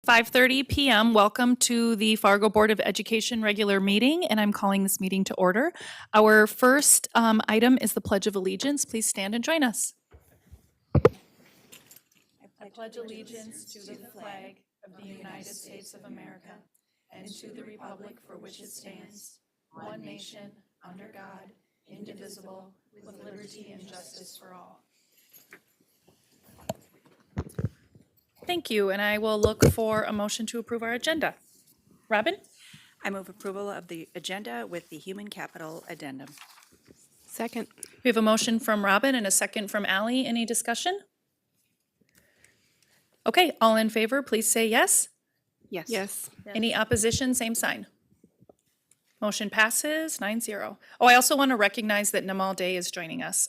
5:30 p.m. Welcome to the Fargo Board of Education regular meeting, and I'm calling this meeting to order. Our first item is the Pledge of Allegiance. Please stand and join us. I pledge allegiance to the flag of the United States of America and to the republic for which it stands, one nation, under God, indivisible, with liberty and justice for all. Thank you, and I will look for a motion to approve our agenda. Robin? I move approval of the agenda with the human capital addendum. Second. We have a motion from Robin and a second from Ally. Any discussion? Okay, all in favor, please say yes. Yes. Yes. Any opposition, same sign. Motion passes 9-0. Oh, I also want to recognize that Namal Day is joining us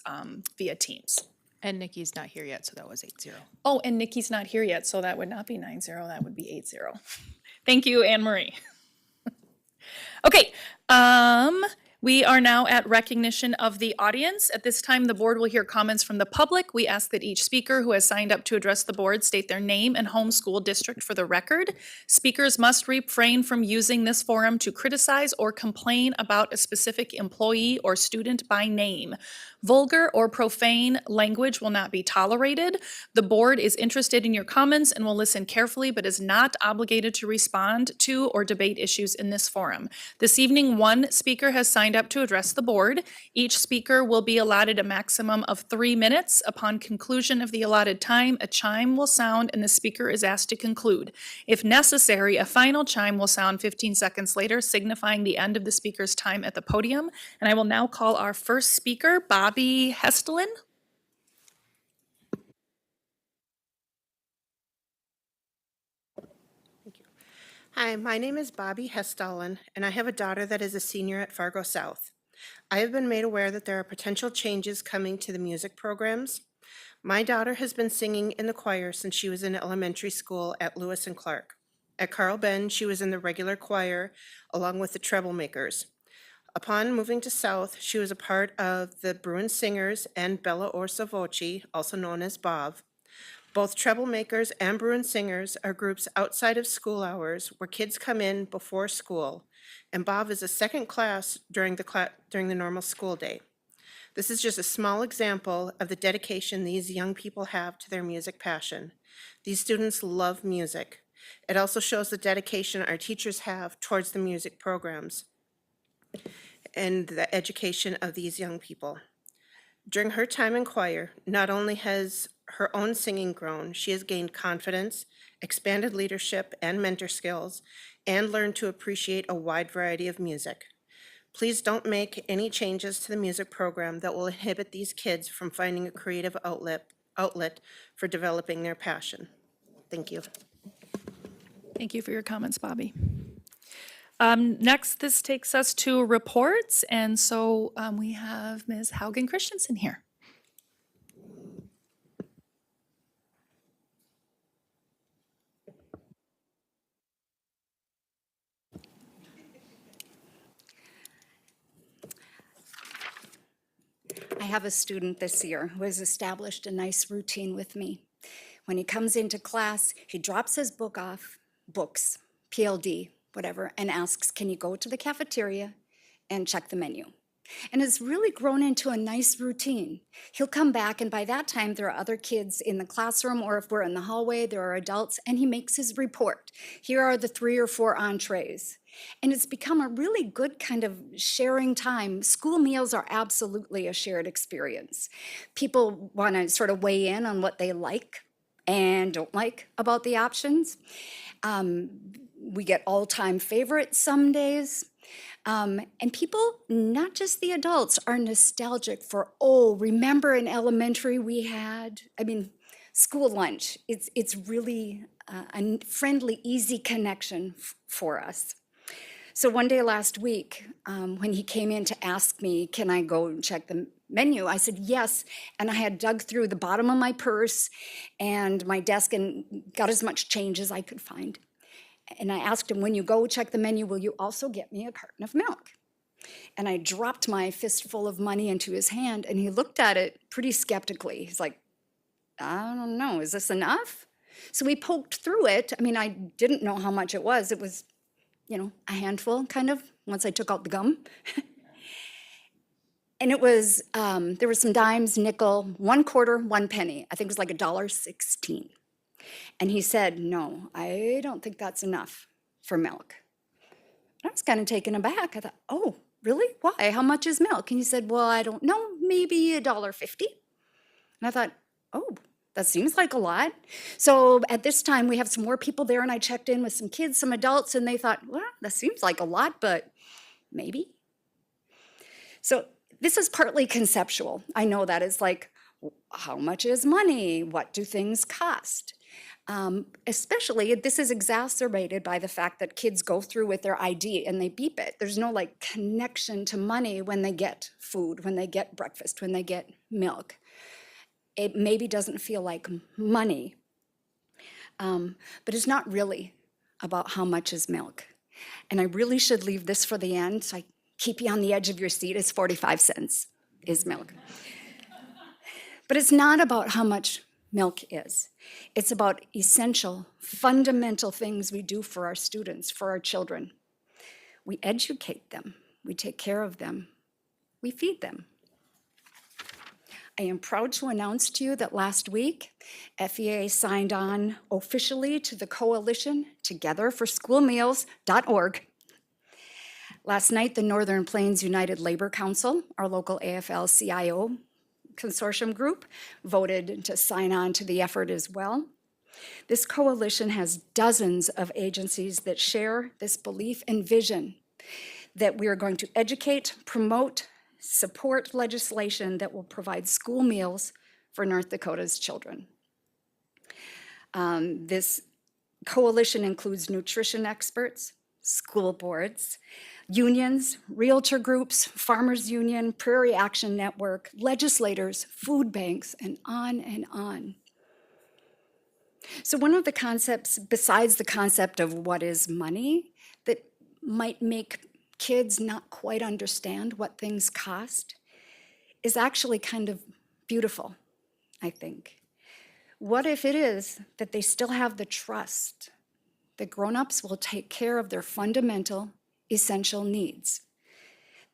via Teams. And Nikki's not here yet, so that was 8-0. Oh, and Nikki's not here yet, so that would not be 9-0, that would be 8-0. Thank you, Anne Marie. Okay, we are now at recognition of the audience. At this time, the board will hear comments from the public. We ask that each speaker who has signed up to address the board state their name and home school district for the record. Speakers must refrain from using this forum to criticize or complain about a specific employee or student by name. Vulgar or profane language will not be tolerated. The board is interested in your comments and will listen carefully, but is not obligated to respond to or debate issues in this forum. This evening, one speaker has signed up to address the board. Each speaker will be allotted a maximum of 3 minutes. Upon conclusion of the allotted time, a chime will sound and the speaker is asked to conclude. If necessary, a final chime will sound 15 seconds later, signifying the end of the speaker's time at the podium. And I will now call our first speaker, Bobby Hestelin. Hi, my name is Bobby Hestelin, and I have a daughter that is a senior at Fargo South. I have been made aware that there are potential changes coming to the music programs. My daughter has been singing in the choir since she was in elementary school at Lewis and Clark. At Carl Ben, she was in the regular choir along with the Treblemakers. Upon moving to South, she was a part of the Bruin Singers and Bella Orsa Voce, also known as BOV. Both Treblemakers and Bruin Singers are groups outside of school hours where kids come in before school, and BOV is a second class during the normal school day. This is just a small example of the dedication these young people have to their music passion. These students love music. It also shows the dedication our teachers have towards the music programs and the education of these young people. During her time in choir, not only has her own singing grown, she has gained confidence, expanded leadership and mentor skills, and learned to appreciate a wide variety of music. Please don't make any changes to the music program that will inhibit these kids from finding a creative outlet for developing their passion. Thank you. Thank you for your comments, Bobby. Next, this takes us to reports, and so we have Ms. Haugen Christensen here. I have a student this year who has established a nice routine with me. When he comes into class, he drops his books, PLD, whatever, and asks, can you go to the cafeteria and check the menu? And it's really grown into a nice routine. He'll come back, and by that time, there are other kids in the classroom, or if we're in the hallway, there are adults, and he makes his report. Here are the 3 or 4 entrees. And it's become a really good kind of sharing time. School meals are absolutely a shared experience. People want to sort of weigh in on what they like and don't like about the options. We get all-time favorites some days. And people, not just the adults, are nostalgic for, oh, remember in elementary we had, school lunch. It's really a friendly, easy connection for us. So one day last week, when he came in to ask me, can I go and check the menu? I said yes, and I had dug through the bottom of my purse and my desk and got as much change as I could find. And I asked him, when you go check the menu, will you also get me a carton of milk? And I dropped my fistful of money into his hand, and he looked at it pretty skeptically. He's like, I don't know, is this enough? So we poked through it. I mean, I didn't know how much it was. It was, a handful kind of once I took out the gum. And it was, there were some dimes, nickel, 1 quarter, 1 penny. I think it was like $1.16. And he said, no, I don't think that's enough for milk. I was kind of taken aback. I thought, oh, really? Why? How much is milk? And he said, well, I don't know, maybe $1.50. And I thought, oh, that seems like a lot. So at this time, we have some more people there, and I checked in with some kids, some adults, and they thought, well, that seems like a lot, but maybe. So this is partly conceptual. I know that is like, how much is money? What do things cost? Especially, this is exacerbated by the fact that kids go through with their ID and they beep it. There's no like connection to money when they get food, when they get breakfast, when they get milk. It maybe doesn't feel like money, but it's not really about how much is milk. And I really should leave this for the end, so I keep you on the edge of your seat. It's 45 cents is milk. But it's not about how much milk is. It's about essential, fundamental things we do for our students, for our children. We educate them, we take care of them, we feed them. I am proud to announce to you that last week, FEA signed on officially to the coalition togetherforschoolmeals.org. Last night, the Northern Plains United Labor Council, our local AFL-CIO consortium group, voted to sign on to the effort as well. This coalition has dozens of agencies that share this belief and vision that we are going to educate, promote, support legislation that will provide school meals for North Dakota's children. This coalition includes nutrition experts, school boards, unions, realtor groups, farmers union, Prairie Action Network, legislators, food banks, and on and on. So one of the concepts, besides the concept of what is money, that might make kids not quite understand what things cost, is actually kind of beautiful, I think. What if it is that they still have the trust that grown-ups will take care of their fundamental, essential needs?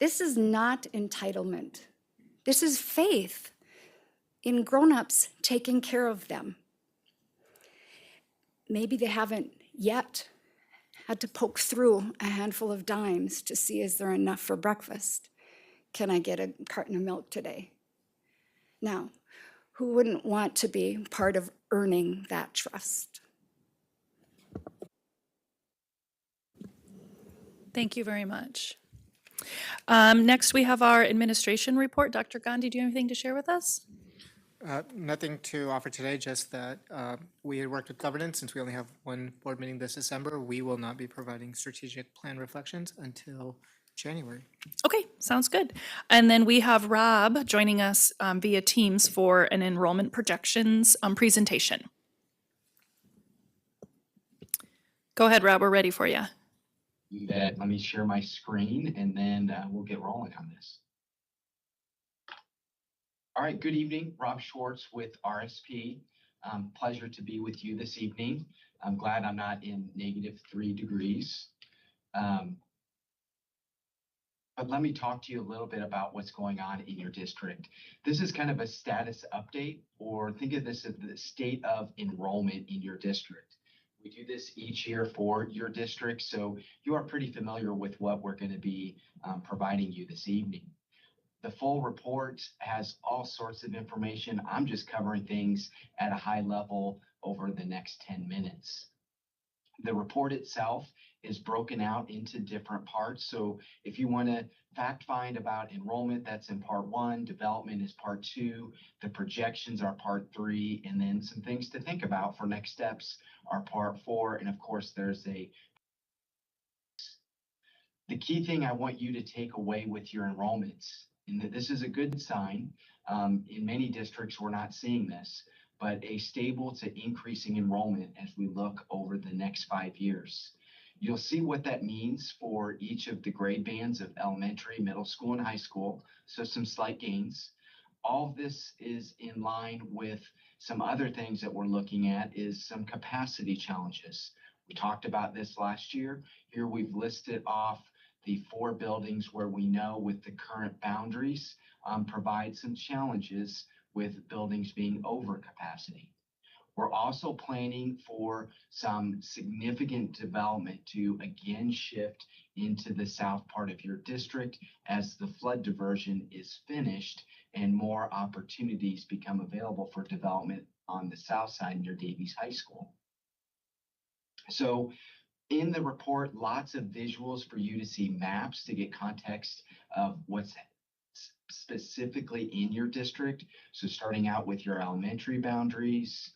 This is not entitlement. This is faith in grown-ups taking care of them. Maybe they haven't yet had to poke through a handful of dimes to see, is there enough for breakfast? Can I get a carton of milk today? Now, who wouldn't want to be part of earning that trust? Thank you very much. Next, we have our administration report. Dr. Gandhi, do you have anything to share with us? Nothing to offer today, just that we had worked with governance. Since we only have one board meeting this December, we will not be providing strategic plan reflections until January. Okay, sounds good. And then we have Rob joining us via Teams for an enrollment projections presentation. Go ahead, Rob, we're ready for you. You bet. Let me share my screen and then we'll get rolling on this. All right, good evening. Rob Schwartz with RSP. Pleasure to be with you this evening. I'm glad I'm not in -3 degrees. But let me talk to you a little bit about what's going on in your district. This is kind of a status update, or think of this as the state of enrollment in your district. We do this each year for your district, so you are pretty familiar with what we're going to be providing you this evening. The full report has all sorts of information. I'm just covering things at a high level over the next 10 minutes. The report itself is broken out into different parts. So if you want to fact find about enrollment, that's in part 1, development is part 2, the projections are part 3, and then some things to think about for next steps are part 4. And of course, there's the key thing I want you to take away with your enrollments, and that this is a good sign. In many districts, we're not seeing this, but a stable to increasing enrollment as we look over the next 5 years. You'll see what that means for each of the grade bands of elementary, middle school, and high school. So some slight gains. All of this is in line with some other things that we're looking at is some capacity challenges. We talked about this last year. Here we've listed off the 4 buildings where we know with the current boundaries provide some challenges with buildings being over capacity. We're also planning for some significant development to again shift into the south part of your district as the flood diversion is finished and more opportunities become available for development on the south side near Davies High School. So in the report, lots of visuals for you to see maps to get context of what's specifically in your district. So starting out with your elementary boundaries,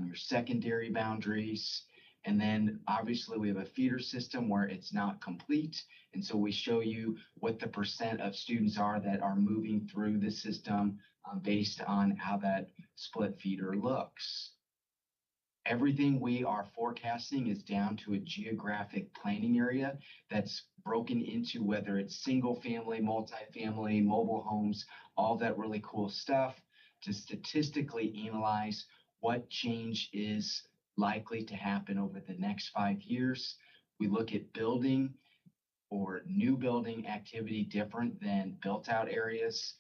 your secondary boundaries, and then obviously we have a feeder system where it's not complete. And so we show you what the percent of students are that are moving through the system based on how that split feeder looks. Everything we are forecasting is down to a geographic planning area that's broken into whether it's single family, multifamily, mobile homes, all that really cool stuff to statistically analyze what change is likely to happen over the next 5 years. We look at building or new building activity different than built out areas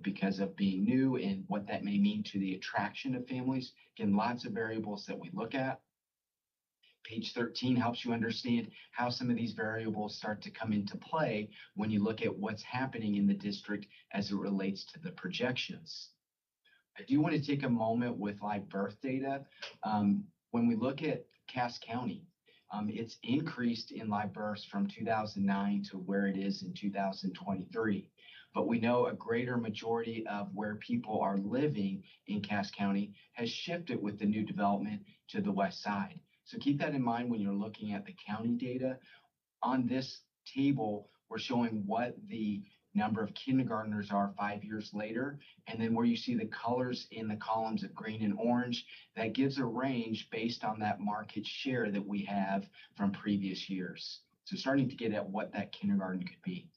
because of being new and what that may mean to the attraction of families. Again, lots of variables that we look at. Page 13 helps you understand how some of these variables start to come into play when you look at what's happening in the district as it relates to the projections. I do want to take a moment with live birth data. When we look at Cass County, it's increased in live births from 2009 to where it is in 2023. But we know a greater majority of where people are living in Cass County has shifted with the new development to the west side. So keep that in mind when you're looking at the county data. On this table, we're showing what the number of kindergartners are 5 years later. And then where you see the colors in the columns of green and orange, that gives a range based on that market share that we have from previous years. So starting to get at what that kindergarten could be.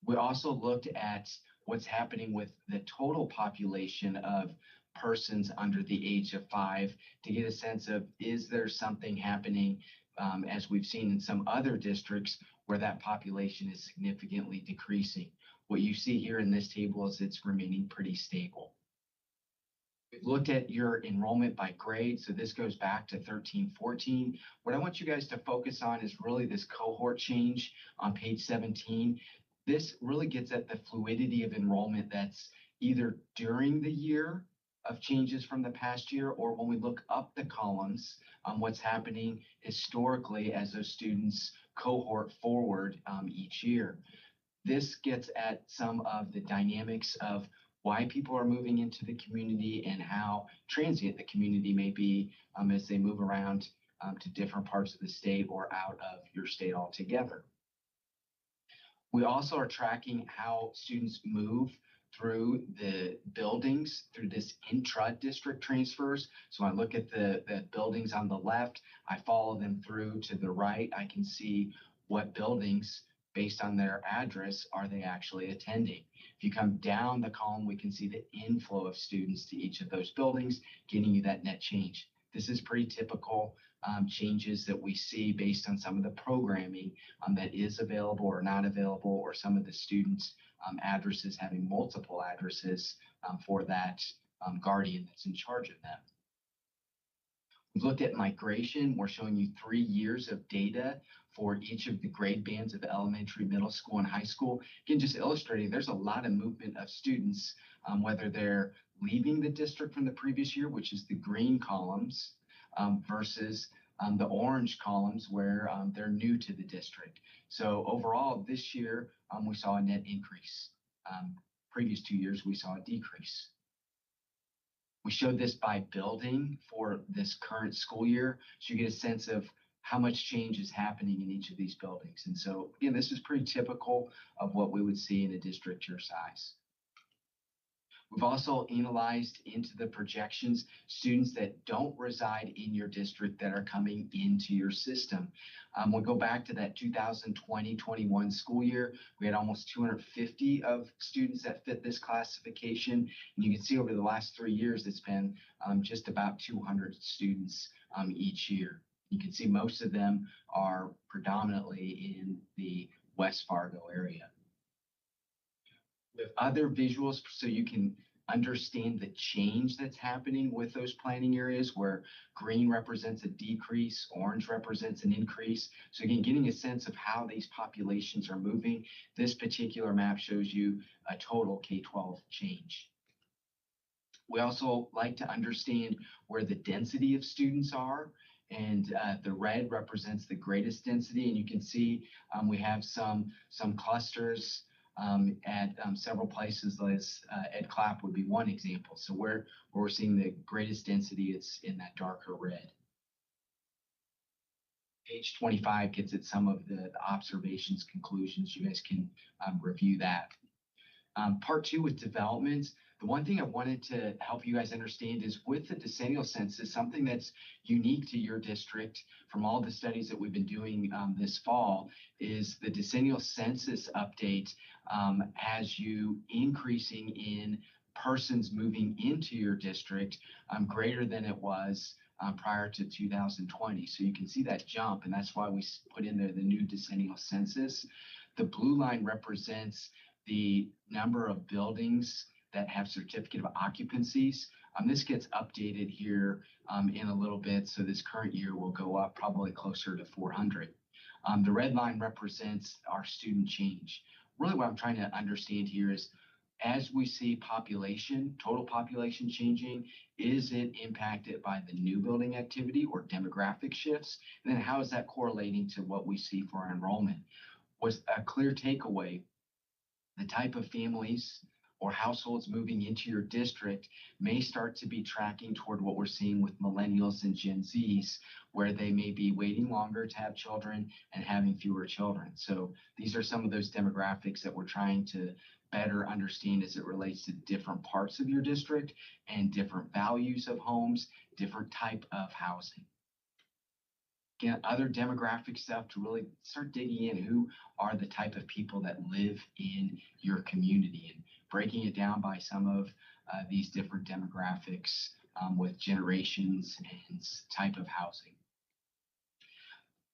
We also looked at what's happening with the total population of persons under the age of 5 to get a sense of, is there something happening as we've seen in some other districts where that population is significantly decreasing. What you see here in this table is it's remaining pretty stable. We've looked at your enrollment by grade, so this goes back to 13-14. What I want you guys to focus on is really this cohort change on page 17. This really gets at the fluidity of enrollment that's either during the year of changes from the past year, or when we look up the columns on what's happening historically as those students cohort forward each year. This gets at some of the dynamics of why people are moving into the community and how transient the community may be as they move around to different parts of the state or out of your state altogether. We also are tracking how students move through the buildings through this intra-district transfers. So I look at the buildings on the left, I follow them through to the right. I can see what buildings, based on their address, are they actually attending. If you come down the column, we can see the inflow of students to each of those buildings, getting you that net change. This is pretty typical changes that we see based on some of the programming that is available or not available, or some of the students' addresses having multiple addresses for that guardian that's in charge of them. We've looked at migration. We're showing you 3 years of data for each of the grade bands of elementary, middle school, and high school. Again, just illustrating there's a lot of movement of students, whether they're leaving the district from the previous year, which is the green columns, versus the orange columns where they're new to the district. So overall, this year, we saw a net increase. Previous 2 years, we saw a decrease. We showed this by building for this current school year, so you get a sense of how much change is happening in each of these buildings. And so, again, this is pretty typical of what we would see in a district your size. We've also analyzed into the projections students that don't reside in your district that are coming into your system. We'll go back to that 2020-21 school year. We had almost 250 of students that fit this classification. And you can see over the last 3 years, it's been just about 200 students each year. You can see most of them are predominantly in the West Fargo area. With other visuals so you can understand the change that's happening with those planning areas where green represents a decrease, orange represents an increase. So again, getting a sense of how these populations are moving. This particular map shows you a total K-12 change. We also like to understand where the density of students are. And the red represents the greatest density. And you can see we have some clusters at several places. Ed Clapp would be one example. So where we're seeing the greatest density, it's in that darker red. Page 25 gets at some of the observations, conclusions. You guys can review that. Part 2 with development. The one thing I wanted to help you guys understand is with the decennial census, something that's unique to your district from all the studies that we've been doing this fall is the decennial census update has you increasing in persons moving into your district greater than it was prior to 2020. So you can see that jump, and that's why we put in there the new decennial census. The blue line represents the number of buildings that have certificate of occupancies. This gets updated here in a little bit. So this current year will go up probably closer to 400. The red line represents our student change. Really what I'm trying to understand here is as we see population, total population changing, is it impacted by the new building activity or demographic shifts? And then how is that correlating to what we see for our enrollment? Was a clear takeaway, the type of families or households moving into your district may start to be tracking toward what we're seeing with millennials and Gen Zs, where they may be waiting longer to have children and having fewer children. So these are some of those demographics that we're trying to better understand as it relates to different parts of your district and different values of homes, different type of housing. Again, other demographic stuff to really start digging in who are the type of people that live in your community and breaking it down by some of these different demographics with generations and type of housing.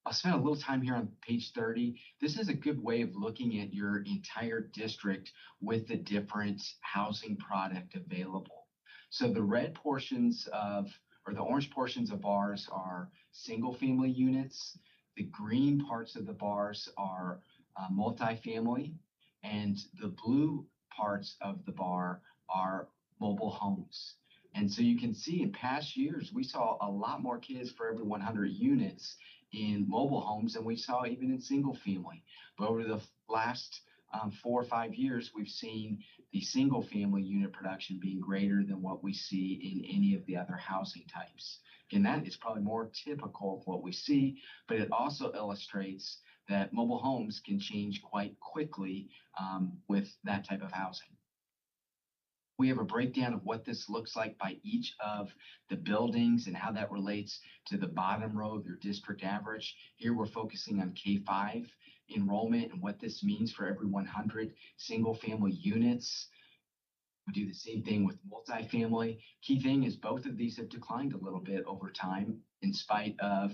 I'll spend a little time here on page 30. This is a good way of looking at your entire district with the different housing product available. So the red portions of or the orange portions of bars are single family units. The green parts of the bars are multifamily, and the blue parts of the bar are mobile homes. And so you can see in past years, we saw a lot more kids for every 100 units in mobile homes than we saw even in single family. But over the last 4 or 5 years, we've seen the single family unit production being greater than what we see in any of the other housing types. And that is probably more typical of what we see, but it also illustrates that mobile homes can change quite quickly with that type of housing. We have a breakdown of what this looks like by each of the buildings and how that relates to the bottom row of your district average. Here we're focusing on K-5 enrollment and what this means for every 100 single family units. We do the same thing with multifamily. Key thing is both of these have declined a little bit over time in spite of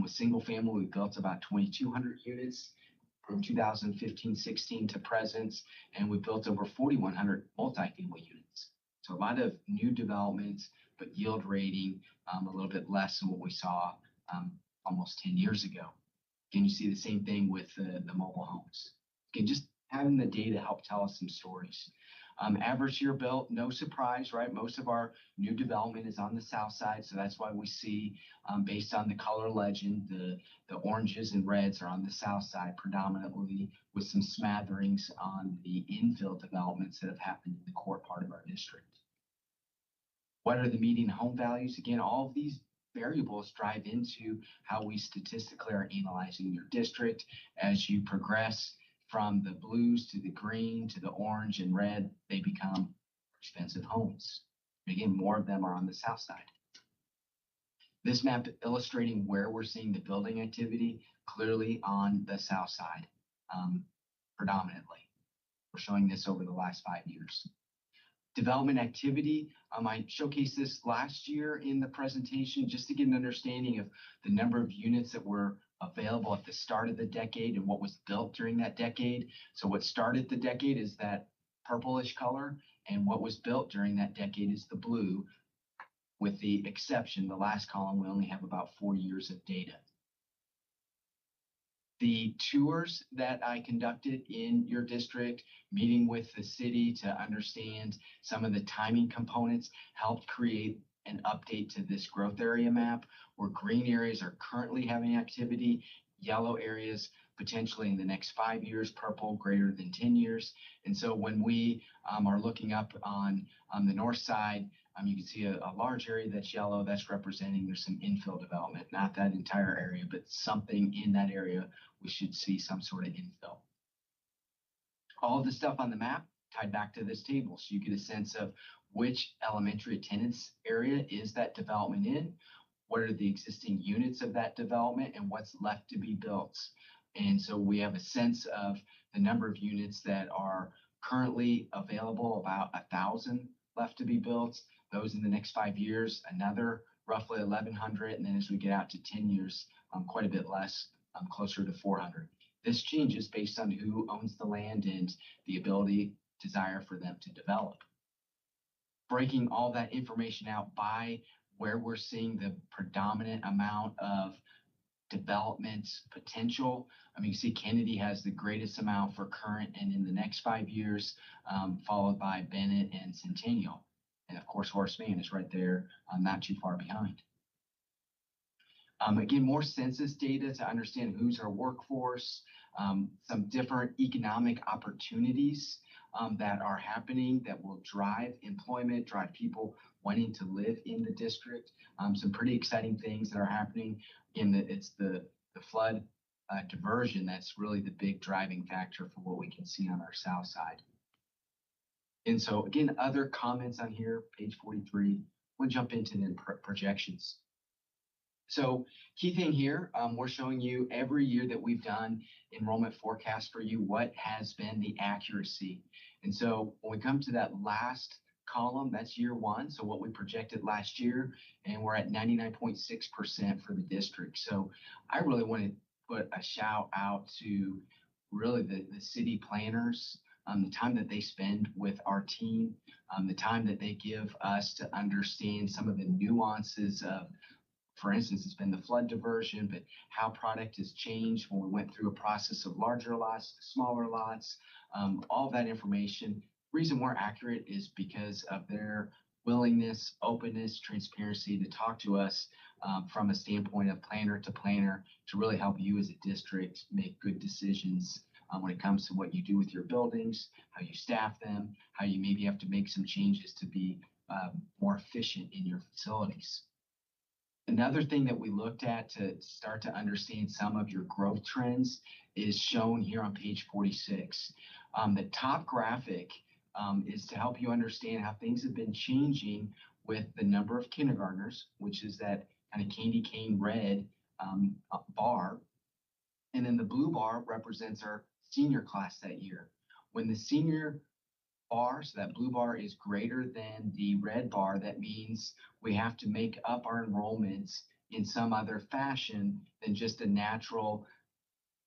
with single family, we built about 2,200 units from 2015-16 to present, and we built over 4,100 multifamily units. So a lot of new developments, but yield rating a little bit less than what we saw almost 10 years ago. Again, you see the same thing with the mobile homes. Again, just having the data help tell us some stories. Average year built, no surprise, right? Most of our new development is on the south side, so that's why we see, based on the color legend, the oranges and reds are on the south side predominantly, with some smatterings on the infill developments that have happened in the core part of our district. What are the median home values? Again, all of these variables drive into how we statistically are analyzing your district. As you progress from the blues to the green to the orange and red, they become expensive. expensive homes. Again, more of them are on the south side. This map illustrating where we're seeing the building activity clearly on the south side, predominantly. We're showing this over the last 5 years. Development activity, I showcased this last year in the presentation just to get an understanding of the number of units that were available at the start of the decade and what was built during that decade. So what started the decade is that purplish color, and what was built during that decade is the blue, with the exception, the last column, we only have about 4 years of data. The tours that I conducted in your district, meeting with the city to understand some of the timing components, helped create an update to this growth area map where green areas are currently having activity, yellow areas potentially in the next 5 years, purple greater than 10 years. And so when we are looking up on the north side, you can see a large area that's yellow. That's representing there's some infill development, not that entire area, but something in that area we should see some sort of infill. All of the stuff on the map tied back to this table, so you get a sense of which elementary attendance area is that development in, what are the existing units of that development, and what's left to be built. And so we have a sense of the number of units that are currently available, about 1,000 left to be built. Those in the next 5 years, another roughly 1,100. And then as we get out to 10 years, quite a bit less, closer to 400. This changes based on who owns the land and the ability, desire for them to develop. Breaking all that information out by where we're seeing the predominant amount of development potential. You see Kennedy has the greatest amount for current and in the next 5 years, followed by Bennett and Centennial. And of course, Horace Mann is right there, not too far behind. Again, more census data to understand who's our workforce, some different economic opportunities that are happening that will drive employment, drive people wanting to live in the district. Some pretty exciting things that are happening. It's the flood diversion that's really the big driving factor for what we can see on our south side. And so again, other comments on here, page 43, we'll jump into the projections. So key thing here, we're showing you every year that we've done enrollment forecast for you, what has been the accuracy. And so when we come to that last column, that's year one. So what we projected last year, and we're at 99.6% for the district. So I really want to put a shout out to really the city planners, the time that they spend with our team, the time that they give us to understand some of the nuances of, for instance, it's been the flood diversion, but how product has changed when we went through a process of larger lots to smaller lots, all that information. The reason we're accurate is because of their willingness, openness, transparency to talk to us from a standpoint of planner to planner to really help you as a district make good decisions when it comes to what you do with your buildings, how you staff them, how you maybe have to make some changes to be more efficient in your facilities. Another thing that we looked at to start to understand some of your growth trends is shown here on page 46. The top graphic is to help you understand how things have been changing with the number of kindergartners, which is that kind of candy cane red bar. And then the blue bar represents our senior class that year. When the senior bar, so that blue bar is greater than the red bar, that means we have to make up our enrollments in some other fashion than just a natural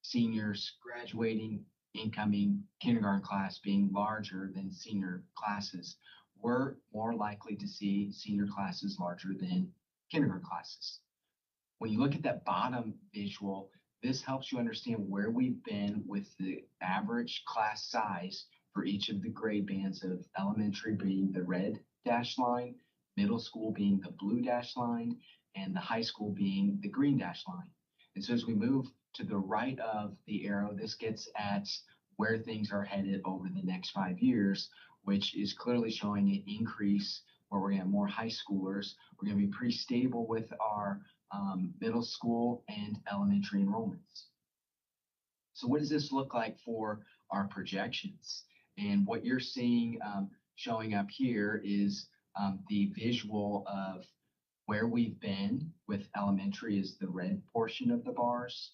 seniors graduating, incoming kindergarten class being larger than senior classes. We're more likely to see senior classes larger than kindergarten classes. When you look at that bottom visual, this helps you understand where we've been with the average class size for each of the grade bands of elementary being the red dashed line, middle school being the blue dashed line, and the high school being the green dashed line. And so as we move to the right of the arrow, this gets at where things are headed over the next 5 years, which is clearly showing an increase where we're going to have more high schoolers. We're going to be pretty stable with our middle school and elementary enrollments. So what does this look like for our projections? And what you're seeing showing up here is the visual of where we've been with elementary is the red portion of the bars.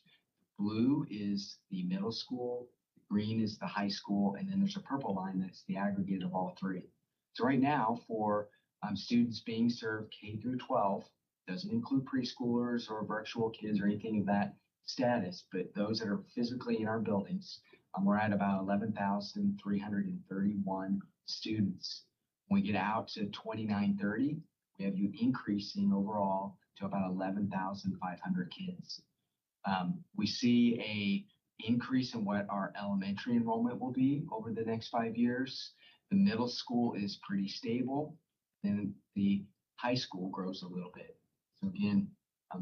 Blue is the middle school, green is the high school, and then there's a purple line that's the aggregate of all three. So right now for students being served K through 12, doesn't include preschoolers or virtual kids or anything of that status, but those that are physically in our buildings, we're at about 11,331 students. When we get out to 2930, we have you increasing overall to about 11,500 kids. We see a increase in what our elementary enrollment will be over the next 5 years. The middle school is pretty stable, and the high school grows a little bit. So again,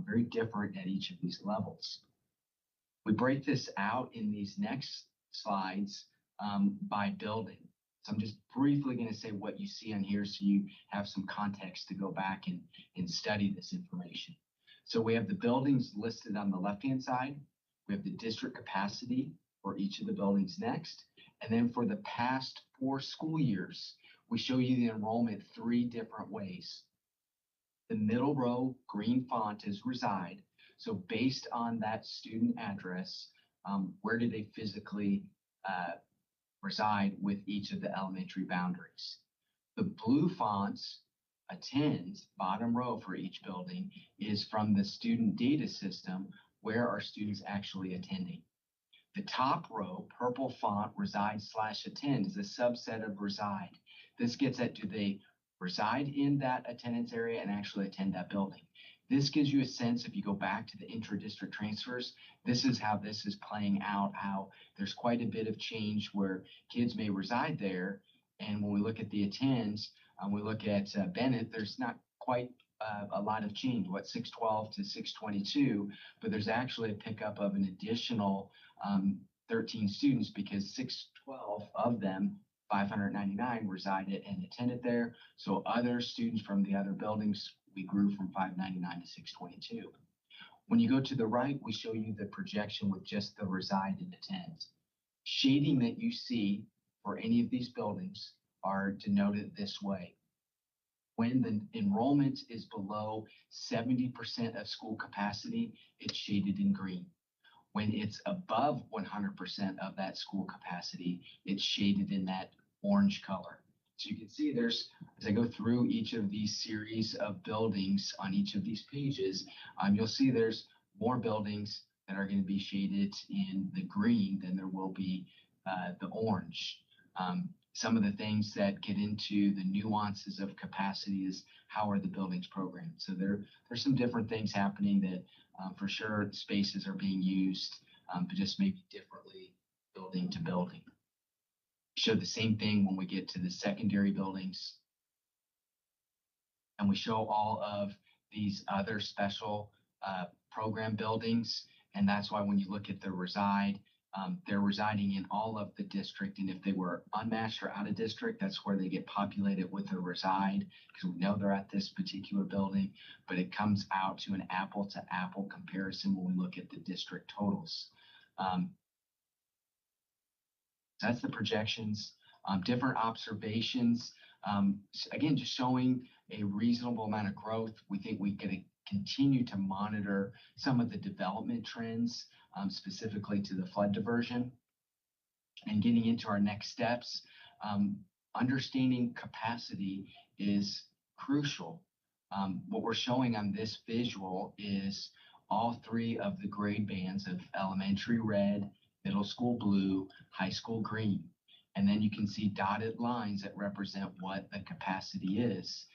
very different at each of these levels. We break this out in these next slides by building. So I'm just briefly going to say what you see on here so you have some context to go back and study this information. So we have the buildings listed on the left-hand side. We have the district capacity for each of the buildings next. And then for the past 4 school years, we show you the enrollment 3 different ways. The middle row, green font, is reside. So based on that student address, where do they physically reside with each of the elementary boundaries? The blue fonts, attend, bottom row for each building, is from the student data system. Where are students actually attending? The top row, purple font, reside/attend, is a subset of reside. This gets at, do they reside in that attendance area and actually attend that building? This gives you a sense, if you go back to the intra-district transfers, this is how this is playing out, how there's quite a bit of change where kids may reside there. And when we look at the attends, we look at Bennett, there's not quite a lot of change, 612 to 622, but there's actually a pickup of an additional 13 students because 612 of them, 599, resided and attended there. So other students from the other buildings, we grew from 599 to 622. When you go to the right, we show you the projection with just the reside and attend. Shading that you see for any of these buildings are denoted this way. When the enrollment is below 70% of school capacity, it's shaded in green. When it's above 100% of that school capacity, it's shaded in that orange color. So you can see there's, as I go through each of these series of buildings on each of these pages, you'll see there's more buildings that are going to be shaded in the green than there will be the orange. Some of the things that get into the nuances of capacity is how are the buildings programmed. So there's some different things happening that for sure spaces are being used, but just maybe differently building to building. Show the same thing when we get to the secondary buildings. And we show all of these other special program buildings. And that's why when you look at the reside, they're residing in all of the district. And if they were unmatched or out of district, that's where they get populated with a reside, because we know they're at this particular building, but it comes out to an apple to apple comparison when we look at the district totals. That's the projections, different observations. Again, just showing a reasonable amount of growth. We think we can continue to monitor some of the development trends, specifically to the flood diversion. And getting into our next steps, understanding capacity is crucial. What we're showing on this visual is all 3 of the grade bands of elementary red, middle school blue, high school green. And then you can see dotted lines that represent what the capacity is.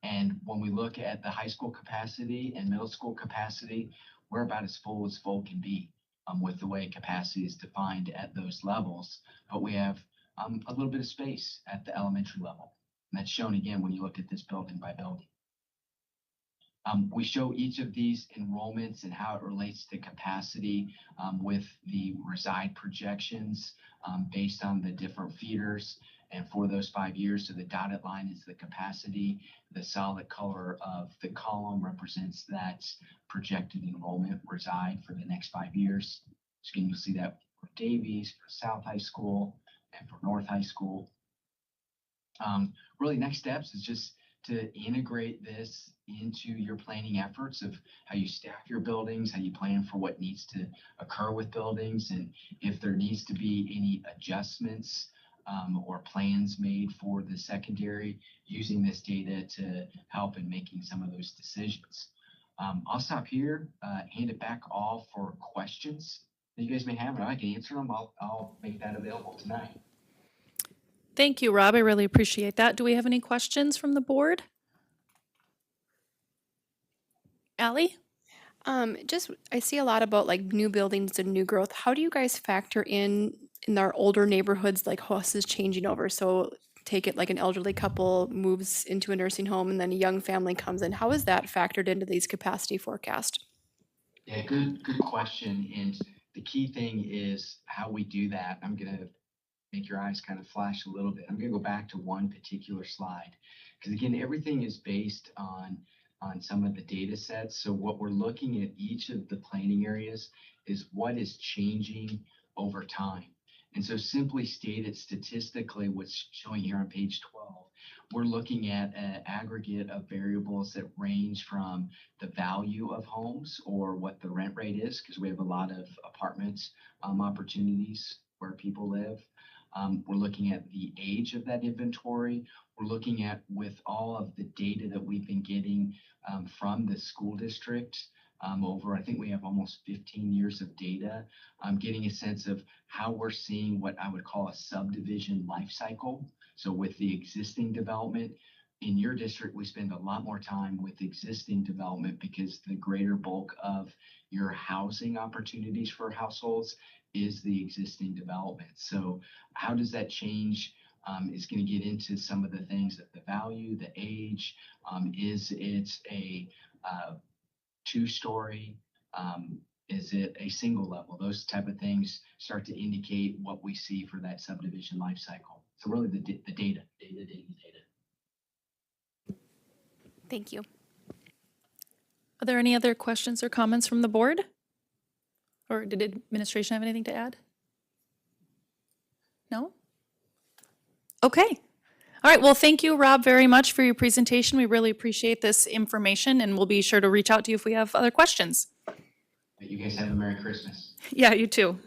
And when we look at the high school capacity and middle school capacity, we're about as full can be with the way capacity is defined at those levels. But we have a little bit of space at the elementary level. And that's shown again when you look at this building by building. We show each of these enrollments and how it relates to capacity with the reside projections based on the different feeders. And for those 5 years, so the dotted line is the capacity. The solid color of the column represents that projected enrollment reside for the next 5 years. So again, you'll see that for Davies, for South High School, and for North High School. Really, next steps is just to integrate this into your planning efforts of how you staff your buildings, how you plan for what needs to occur with buildings, and if there needs to be any adjustments or plans made for the secondary, using this data to help in making some of those decisions. I'll stop here, hand it back all for questions that you guys may have, and I can answer them. I'll make that available tonight. Thank you, Rob. I really appreciate that. Do we have any questions from the board? Allie? Just I see a lot about like new buildings and new growth. How do you guys factor in our older neighborhoods, like houses changing over? So take it like an elderly couple moves into a nursing home and then a young family comes in. How is that factored into these capacity forecast? Yeah, good question. And the key thing is how we do that. I'm gonna make your eyes kind of flash a little bit. I'm gonna go back to one particular slide. Because again, everything is based on some of the data sets. So what we're looking at each of the planning areas is what is changing over time. And so simply stated statistically, what's showing here on page 12, we're looking at an aggregate of variables that range from the value of homes or what the rent rate is, because we have a lot of apartments opportunities where people live. We're looking at the age of that inventory. We're looking at, with all of the data that we've been getting from the school district over, I think we have almost 15 years of data, getting a sense of how we're seeing what I would call a subdivision life cycle. So with the existing development, in your district, we spend a lot more time with existing development because the greater bulk of your housing opportunities for households is the existing development. So how does that change? Is going to get into some of the things that the value, the age, is it a two-story? Is it a single level? Those type of things start to indicate what we see for that subdivision life cycle. So really the data. Thank you. Are there any other questions or comments from the board? Or did administration have anything to add? No? Okay. All right. Well, thank you, Rob, very much for your presentation. We really appreciate this information, and we'll be sure to reach out to you if we have other questions. You guys have a Merry Christmas. Yeah, you too.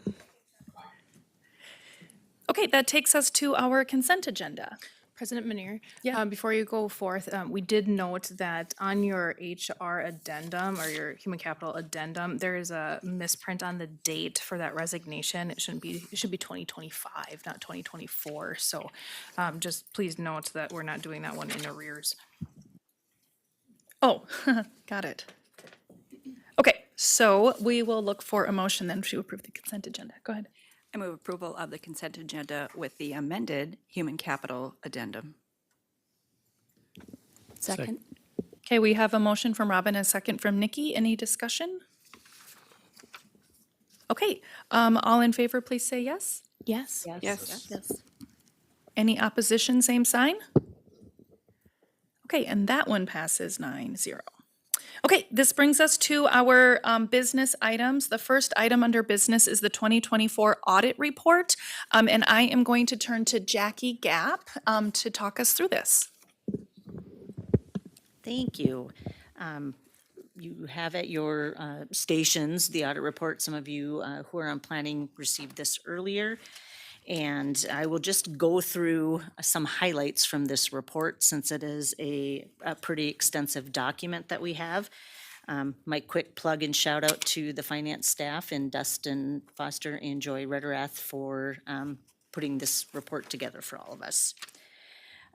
Okay, that takes us to our consent agenda. President Manir, Yeah. before you go forth, we did note that on your HR addendum or your human capital addendum, there is a misprint on the date for that resignation. It should be 2025, not 2024. So just please note that we're not doing that one in arrears. Oh, got it. Okay, so we will look for a motion then to approve the consent agenda. Go ahead. I move approval of the consent agenda with the amended human capital addendum. Second. Okay, we have a motion from Robin and a second from Nikki. Any discussion? Okay, all in favor, please say yes. Yes. Yes. Yes. Any opposition, same sign? Okay, and that one passes 9-0. Okay, this brings us to our business items. The first item under business is the 2024 audit report, and I am going to turn to Jackie Gapp to talk us through this. Thank you. You have at your stations the audit report. Some of you who are on planning received this earlier. And I will just go through some highlights from this report since it is a pretty extensive document that we have. My quick plug and shout out to the finance staff and Dustin Foster and Joy Rederath for putting this report together for all of us.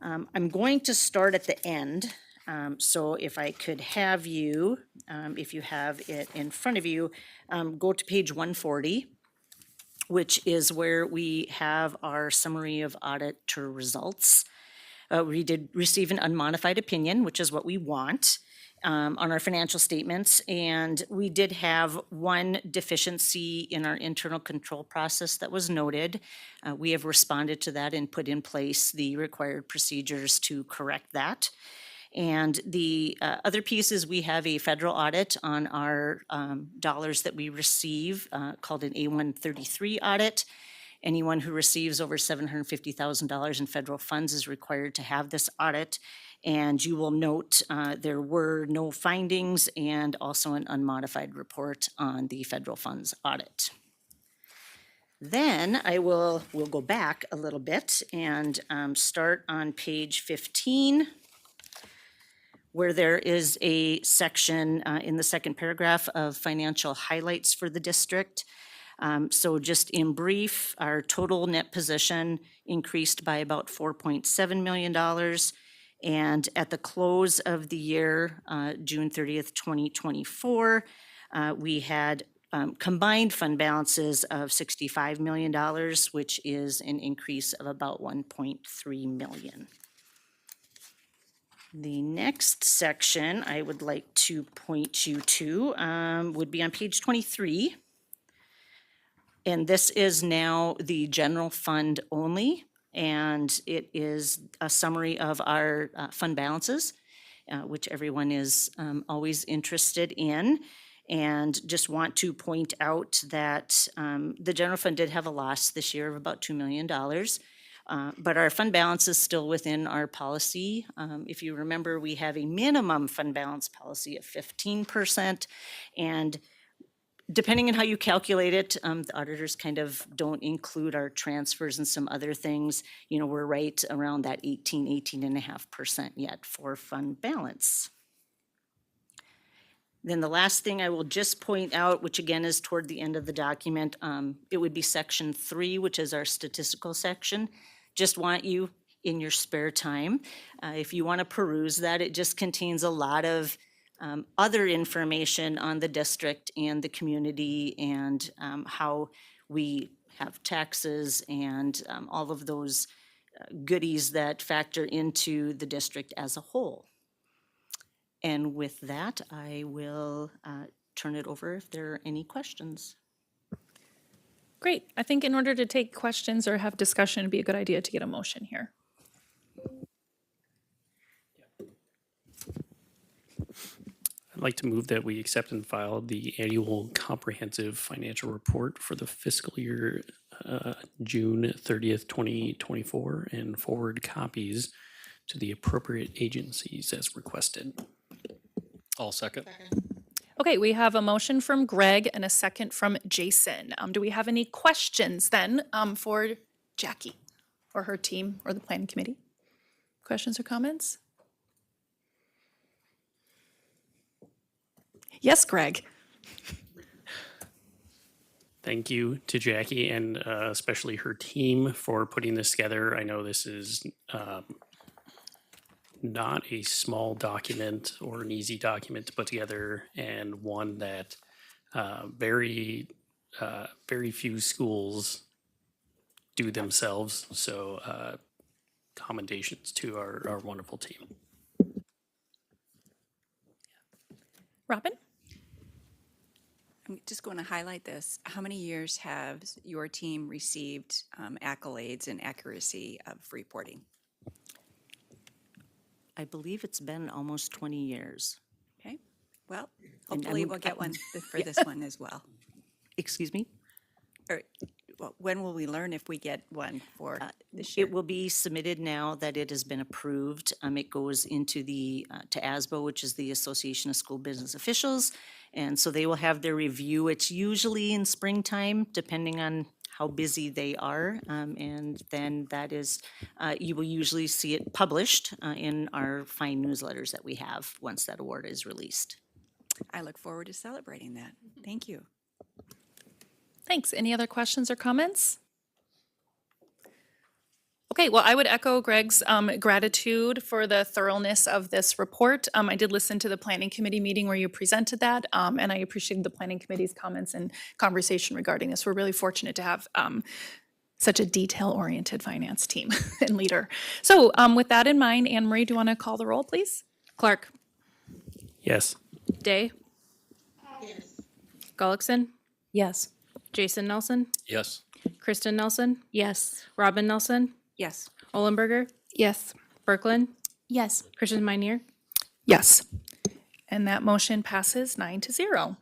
I'm going to start at the end. So if I could have you, if you have it in front of you, go to page 140. Which is where we have our summary of auditor results. We did receive an unmodified opinion, which is what we want, on our financial statements. And we did have one deficiency in our internal control process that was noted. We have responded to that and put in place the required procedures to correct that. And the other piece is we have a federal audit on our dollars that we receive called an A133 audit. Anyone who receives over $750,000 in federal funds is required to have this audit. And you will note there were no findings and also an unmodified report on the federal funds audit. Then we'll go back a little bit and start on page 15, where there is a section in the second paragraph of financial highlights for the district. So just in brief, our total net position increased by about $4.7 million. And at the close of the year, June 30th, 2024, we had combined fund balances of $65 million, which is an increase of about $1.3 million. The next section I would like to point you to would be on page 23. And this is now the general fund only, and it is a summary of our fund balances, which everyone is always interested in. And just want to point out that the general fund did have a loss this year of about $2 million. But our fund balance is still within our policy. If you remember, we have a minimum fund balance policy of 15%. And depending on how you calculate it, the auditors kind of don't include our transfers and some other things. You know, we're right around that 18.5% yet for fund balance. Then the last thing I will just point out, which again is toward the end of the document, it would be section 3, which is our statistical section. Just want you in your spare time, if you want to peruse that, it just contains a lot of other information on the district and the community and how we have taxes and all of those goodies that factor into the district as a whole. And with that, I will turn it over if there are any questions. Great. I think in order to take questions or have discussion, it'd be a good idea to get a motion here. I'd like to move that we accept and file the annual comprehensive financial report for the fiscal year June 30th, 2024, and forward copies to the appropriate agencies as requested. I'll second. Okay, we have a motion from Greg and a second from Jason. Do we have any questions then for Jackie or her team or the planning committee? Questions or comments? Yes, Greg. Thank you to Jackie and especially her team for putting this together. I know this is not a small document or an easy document to put together, and one that very few schools do themselves. So commendations to our wonderful team. Robin? I'm just going to highlight this. How many years has your team received accolades in accuracy of reporting? I believe it's been almost 20 years. Okay, well, hopefully we'll get one for this one as well. Excuse me? Or well, when will we learn if we get one for this year? It will be submitted now that it has been approved. It goes into the, to ASBO, which is the Association of School Business Officials. And so they will have their review. It's usually in springtime, depending on how busy they are. And then that is, you will usually see it published in our fine newsletters that we have once that award is released. I look forward to celebrating that. Thank you. Thanks. Any other questions or comments? Okay, well, I would echo Greg's gratitude for the thoroughness of this report. I did listen to the planning committee meeting where you presented that, and I appreciated the planning committee's comments and conversation regarding this. We're really fortunate to have such a detail-oriented finance team and leader. So with that in mind, Anne Marie, do you want to call the roll, please? Clark, Yes. Day, Gullickson, Yes. Jason Nelson, Yes. Kristen Nelson, Yes. Robin Nelson, Yes. Olenberger, Yes. Berkland, Yes. Christian Meinier. Yes. And that motion passes 9-0.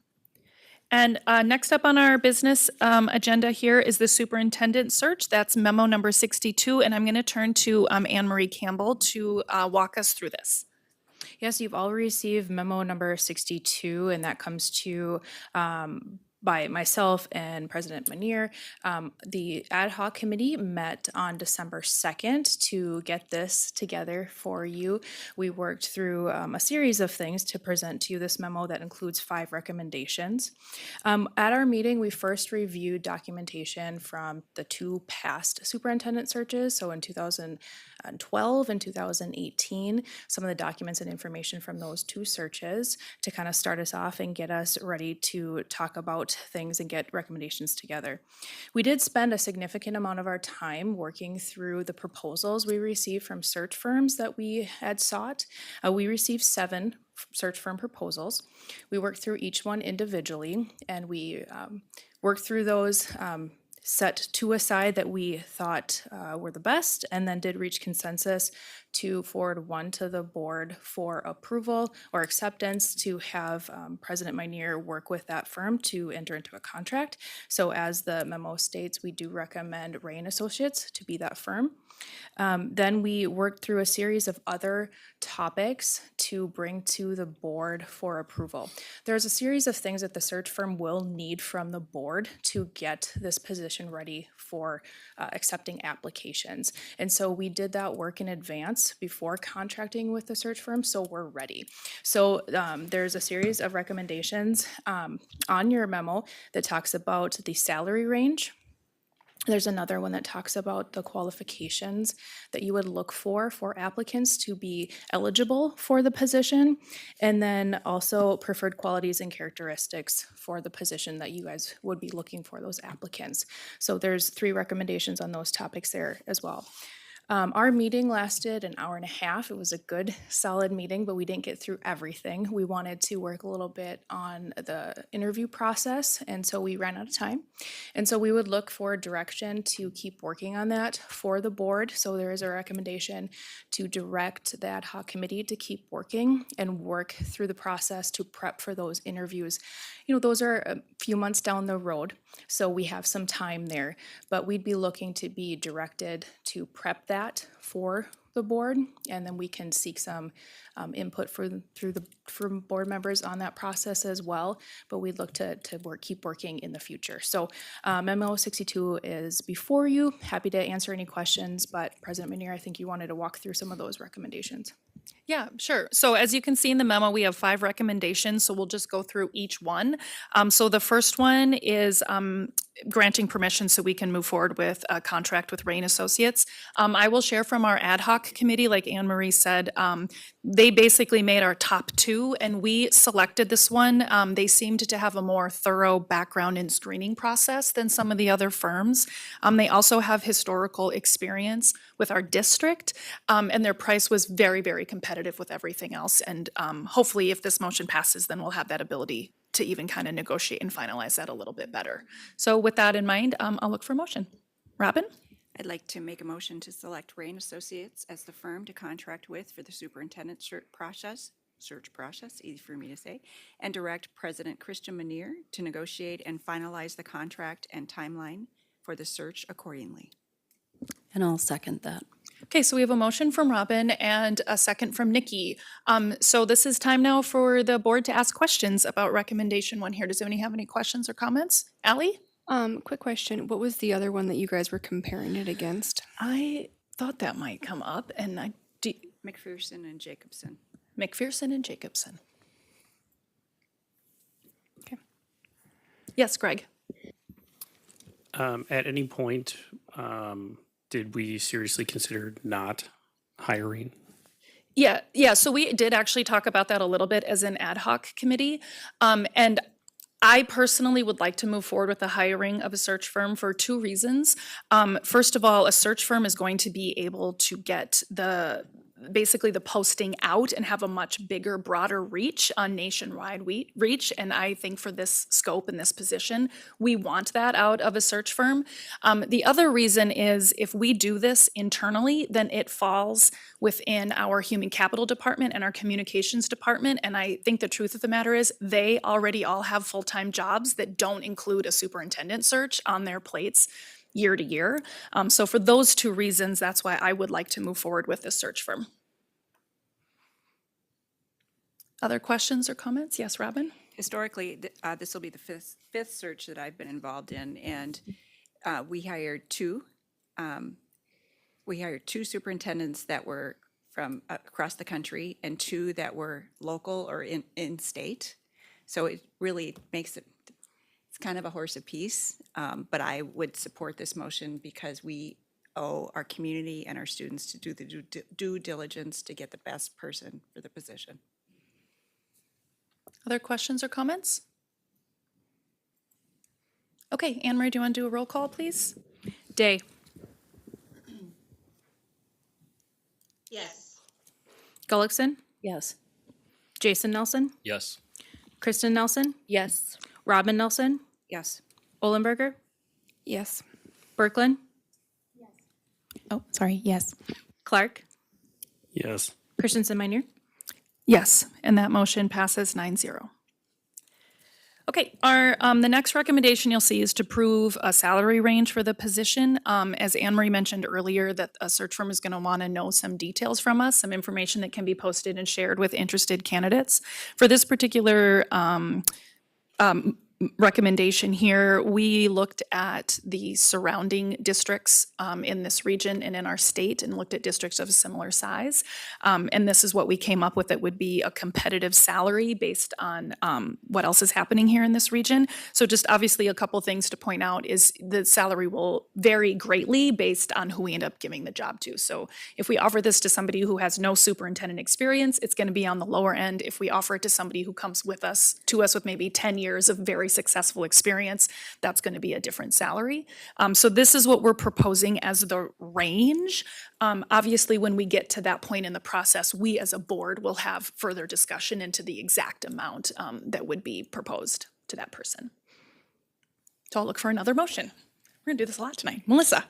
And next up on our business agenda here is the superintendent search. That's memo number 62, and I'm going to turn to Anne Marie Campbell to walk us through this. Yes, you've all received memo number 62, and that comes to by myself and President Manier. The ad hoc committee met on December 2nd to get this together for you. We worked through a series of things to present to you this memo that includes 5 recommendations. At our meeting, we first reviewed documentation from the 2 past superintendent searches, so in 2012 and 2018, some of the documents and information from those 2 searches to kind of start us off and get us ready to talk about things and get recommendations together. We did spend a significant amount of our time working through the proposals we received from search firms that we had sought. We received 7 search firm proposals. We worked through each one individually, and we worked through those, set 2 aside that we thought were the best, and then did reach consensus to forward 1 to the board for approval or acceptance to have President Manier work with that firm to enter into a contract. So as the memo states, we do recommend Ray and Associates to be that firm. Then we worked through a series of other topics to bring to the board for approval. There's a series of things that the search firm will need from the board to get this position ready for accepting applications. And so we did that work in advance before contracting with the search firm, so we're ready. So there's a series of recommendations on your memo that talks about the salary range. There's another one that talks about the qualifications that you would look for applicants to be eligible for the position, and then also preferred qualities and characteristics for the position that you guys would be looking for, those applicants. So there's 3 recommendations on those topics there as well. Our meeting lasted an hour and a half. It was a good, solid meeting, but we didn't get through everything. We wanted to work a little bit on the interview process, and so we ran out of time. And so we would look for direction to keep working on that for the board. So there is a recommendation to direct the ad hoc committee to keep working and work through the process to prep for those interviews. You know, those are a few months down the road, so we have some time there, but we'd be looking to be directed to prep that for the board, and then we can seek some input from board members on that process as well, but we'd look to keep working in the future. So memo 62 is before you. Happy to answer any questions, but President Manier, I think you wanted to walk through some of those recommendations. Yeah, sure. So as you can see in the memo, we have 5 recommendations, so we'll just go through each one. So the first one is granting permission so we can move forward with a contract with Ray and Associates. I will share from our ad hoc committee, like Anne Marie said, they basically made our top 2, and we selected this one. They seemed to have a more thorough background and screening process than some of the other firms. They also have historical experience with our district, and their price was very, very competitive with everything else. And hopefully, if this motion passes, then we'll have that ability to even kind of negotiate and finalize that a little bit better. So with that in mind, I'll look for a motion. Robin? I'd like to make a motion to select Ray and Associates as the firm to contract with for the superintendent search process, easy for me to say, and direct President Christian Manier to negotiate and finalize the contract and timeline for the search accordingly. And I'll second that. Okay, so we have a motion from Robin and a second from Nikki. So this is time now for the board to ask questions about recommendation 1 here. Does anyone have any questions or comments? Allie? Quick question. What was the other one that you guys were comparing it against? I thought that might come up, and McPherson and Jacobson. McPherson and Jacobson. Okay. Yes, Greg? At any point, did we seriously consider not hiring? Yeah, so we did actually talk about that a little bit as an ad hoc committee. And I personally would like to move forward with the hiring of a search firm for 2 reasons. First of all, a search firm is going to be able to get basically the posting out and have a much bigger, broader reach, a nationwide reach. And I think for this scope and this position, we want that out of a search firm. The other reason is if we do this internally, then it falls within our human capital department and our communications department. And I think the truth of the matter is they already all have full-time jobs that don't include a superintendent search on their plates year to year. So for those two reasons, that's why I would like to move forward with this search firm. Other questions or comments? Yes, Robin? Historically, this will be the fifth search that I've been involved in, and we hired two. We hired two superintendents that were from across the country and two that were local or in state. So it really makes it, it's kind of a horse apiece, but I would support this motion because we owe our community and our students to do the due diligence to get the best person for the position. Other questions or comments? Okay, Anne Marie, do you want to do a roll call, please? Day. Yes. Gullickson. Yes. Jason Nelson. Yes. Kristen Nelson. Yes. Robin Nelson. Yes. Olenberger. Yes. Berkland. Oh, sorry. Yes. Clark. Yes. Christensen Minor. Yes, and that motion passes 9-0. Okay, the next recommendation you'll see is to approve a salary range for the position. As Anne Marie mentioned earlier, that a search firm is going to want to know some details from us, some information that can be posted and shared with interested candidates. For this particular recommendation here, we looked at the surrounding districts in this region and in our state and looked at districts of a similar size. And this is what we came up with. It would be a competitive salary based on what else is happening here in this region. So just obviously a couple things to point out is the salary will vary greatly based on who we end up giving the job to. So if we offer this to somebody who has no superintendent experience, it's going to be on the lower end. If we offer it to somebody who comes to us with maybe 10 years of very successful experience, that's going to be a different salary. So this is what we're proposing as the range. Obviously, when we get to that point in the process, we as a board will have further discussion into the exact amount that would be proposed to that person. So I'll look for another motion. We're going to do this a lot tonight. Melissa?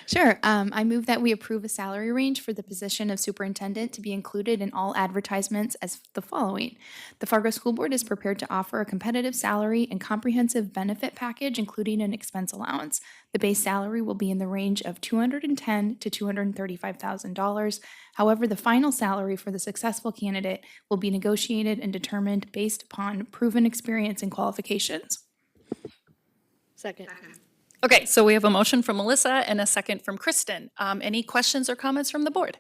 Sure. I move that we approve a salary range for the position of superintendent to be included in all advertisements as the following. The Fargo School Board is prepared to offer a competitive salary and comprehensive benefit package, including an expense allowance. The base salary will be in the range of $210,000 to $235,000. However, the final salary for the successful candidate will be negotiated and determined based upon proven experience and qualifications. Second. Okay, so we have a motion from Melissa and a second from Kristen. Any questions or comments from the board?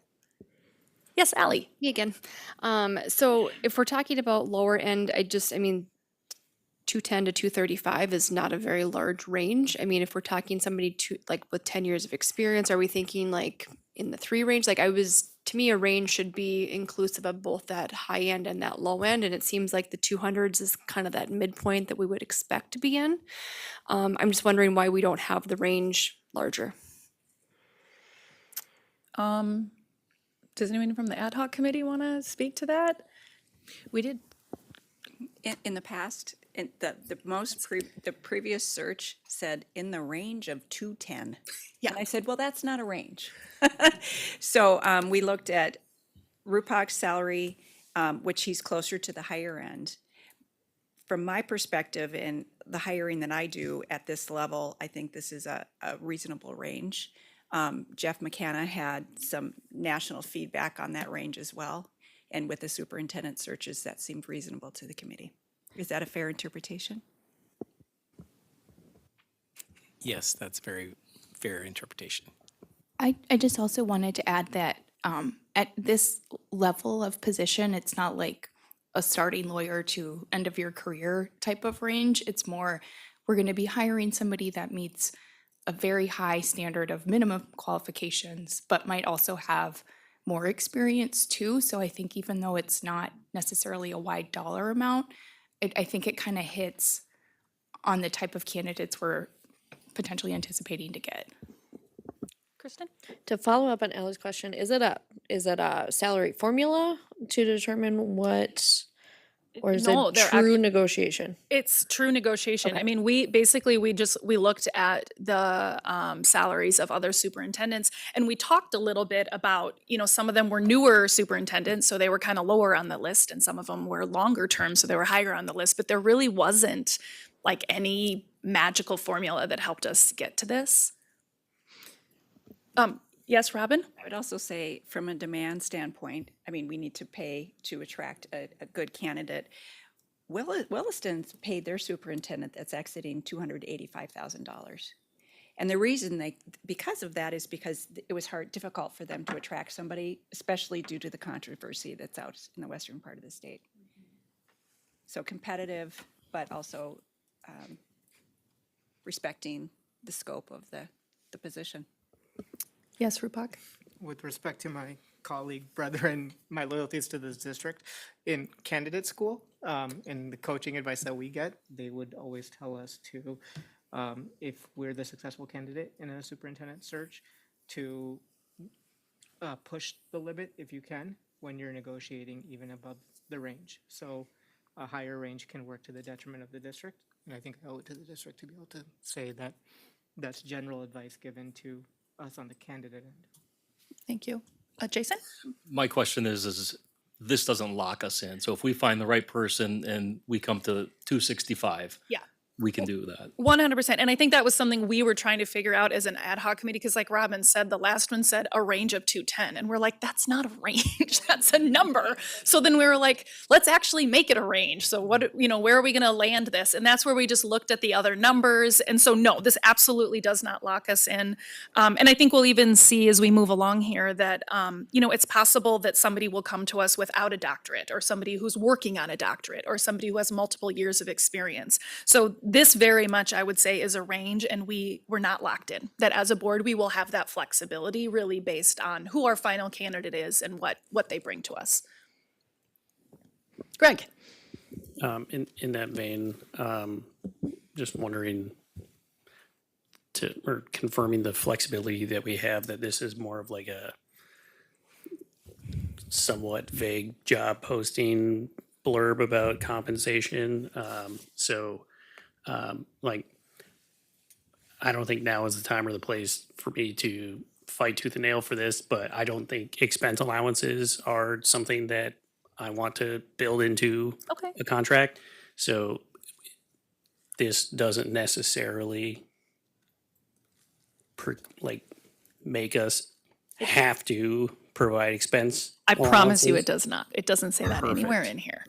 Yes, Allie? Me again. So if we're talking about lower end, I mean, 210 to 235 is not a very large range. I mean, if we're talking somebody with 10 years of experience, are we thinking like in the 3 range? To me, a range should be inclusive of both that high end and that low end. And it seems like the 200s is kind of that midpoint that we would expect to be in. I'm just wondering why we don't have the range larger. Does anyone from the ad hoc committee want to speak to that? We did, in the past, the previous search said in the range of 210. Yeah. And I said, well, that's not a range. So we looked at Rupak's salary, which he's closer to the higher end. From my perspective in the hiring that I do at this level, I think this is a reasonable range. Jeff McCanna had some national feedback on that range as well. And with the superintendent searches, that seemed reasonable to the committee. Is that a fair interpretation? Yes, that's very fair interpretation. I just also wanted to add that at this level of position, it's not like a starting lawyer to end of your career type of range. It's more, we're going to be hiring somebody that meets a very high standard of minimum qualifications, but might also have more experience too. So I think even though it's not necessarily a wide dollar amount, I think it kind of hits on the type of candidates we're potentially anticipating to get. Kristen? To follow up on Ellie's question, is it a salary formula to determine what, or is No, it they're true negotiation? It's true negotiation. I Okay. mean, we basically, we looked at the salaries of other superintendents and we talked a little bit about, some of them were newer superintendents, so they were kind of lower on the list, and some of them were longer term, so they were higher on the list, but there really wasn't like any magical formula that helped us get to this. Yes, Robin? I would also say, from a demand standpoint, I mean, we need to pay to attract a good candidate. Williston's paid their superintendent that's exiting $285,000. And the reason because of that is because it was difficult for them to attract somebody, especially due to the controversy that's out in the western part of the state. So competitive, but also respecting the scope of the position. Yes, Rupak? With respect to my colleague, brother, and my loyalties to this district, in candidate school, in the coaching advice that we get, they would always tell us to, if we're the successful candidate in a superintendent search, to push the limit if you can when you're negotiating even above the range. So a higher range can work to the detriment of the district. And I think I owe it to the district to be able to say that that's general advice given to us on the candidate end. Thank you. Jason? My question is this doesn't lock us in. So if we find the right person and we come to 265, Yeah. we can do that. 100%. And I think that was something we were trying to figure out as an ad hoc committee, because like Robin said, the last one said a range of 210. And we're like, that's not a range, that's a number. So then we were like, let's actually make it a range. So where are we going to land this? And that's where we just looked at the other numbers. And so no, this absolutely does not lock us in. And I think we'll even see as we move along here that, it's possible that somebody will come to us without a doctorate, or somebody who's working on a doctorate, or somebody who has multiple years of experience. So this very much, I would say, is a range, and we're not locked in. That as a board, we will have that flexibility really based on who our final candidate is and what they bring to us. Greg? In that vein, just wondering or confirming the flexibility that we have, that this is more of like a somewhat vague job posting blurb about compensation. I don't think now is the time or the place for me to fight tooth and nail for this, but I don't think expense allowances are something that I want to build into a contract. So this doesn't necessarily make us have to provide expense. I promise you allowances. it does not. It doesn't say that anywhere Perfect. in here.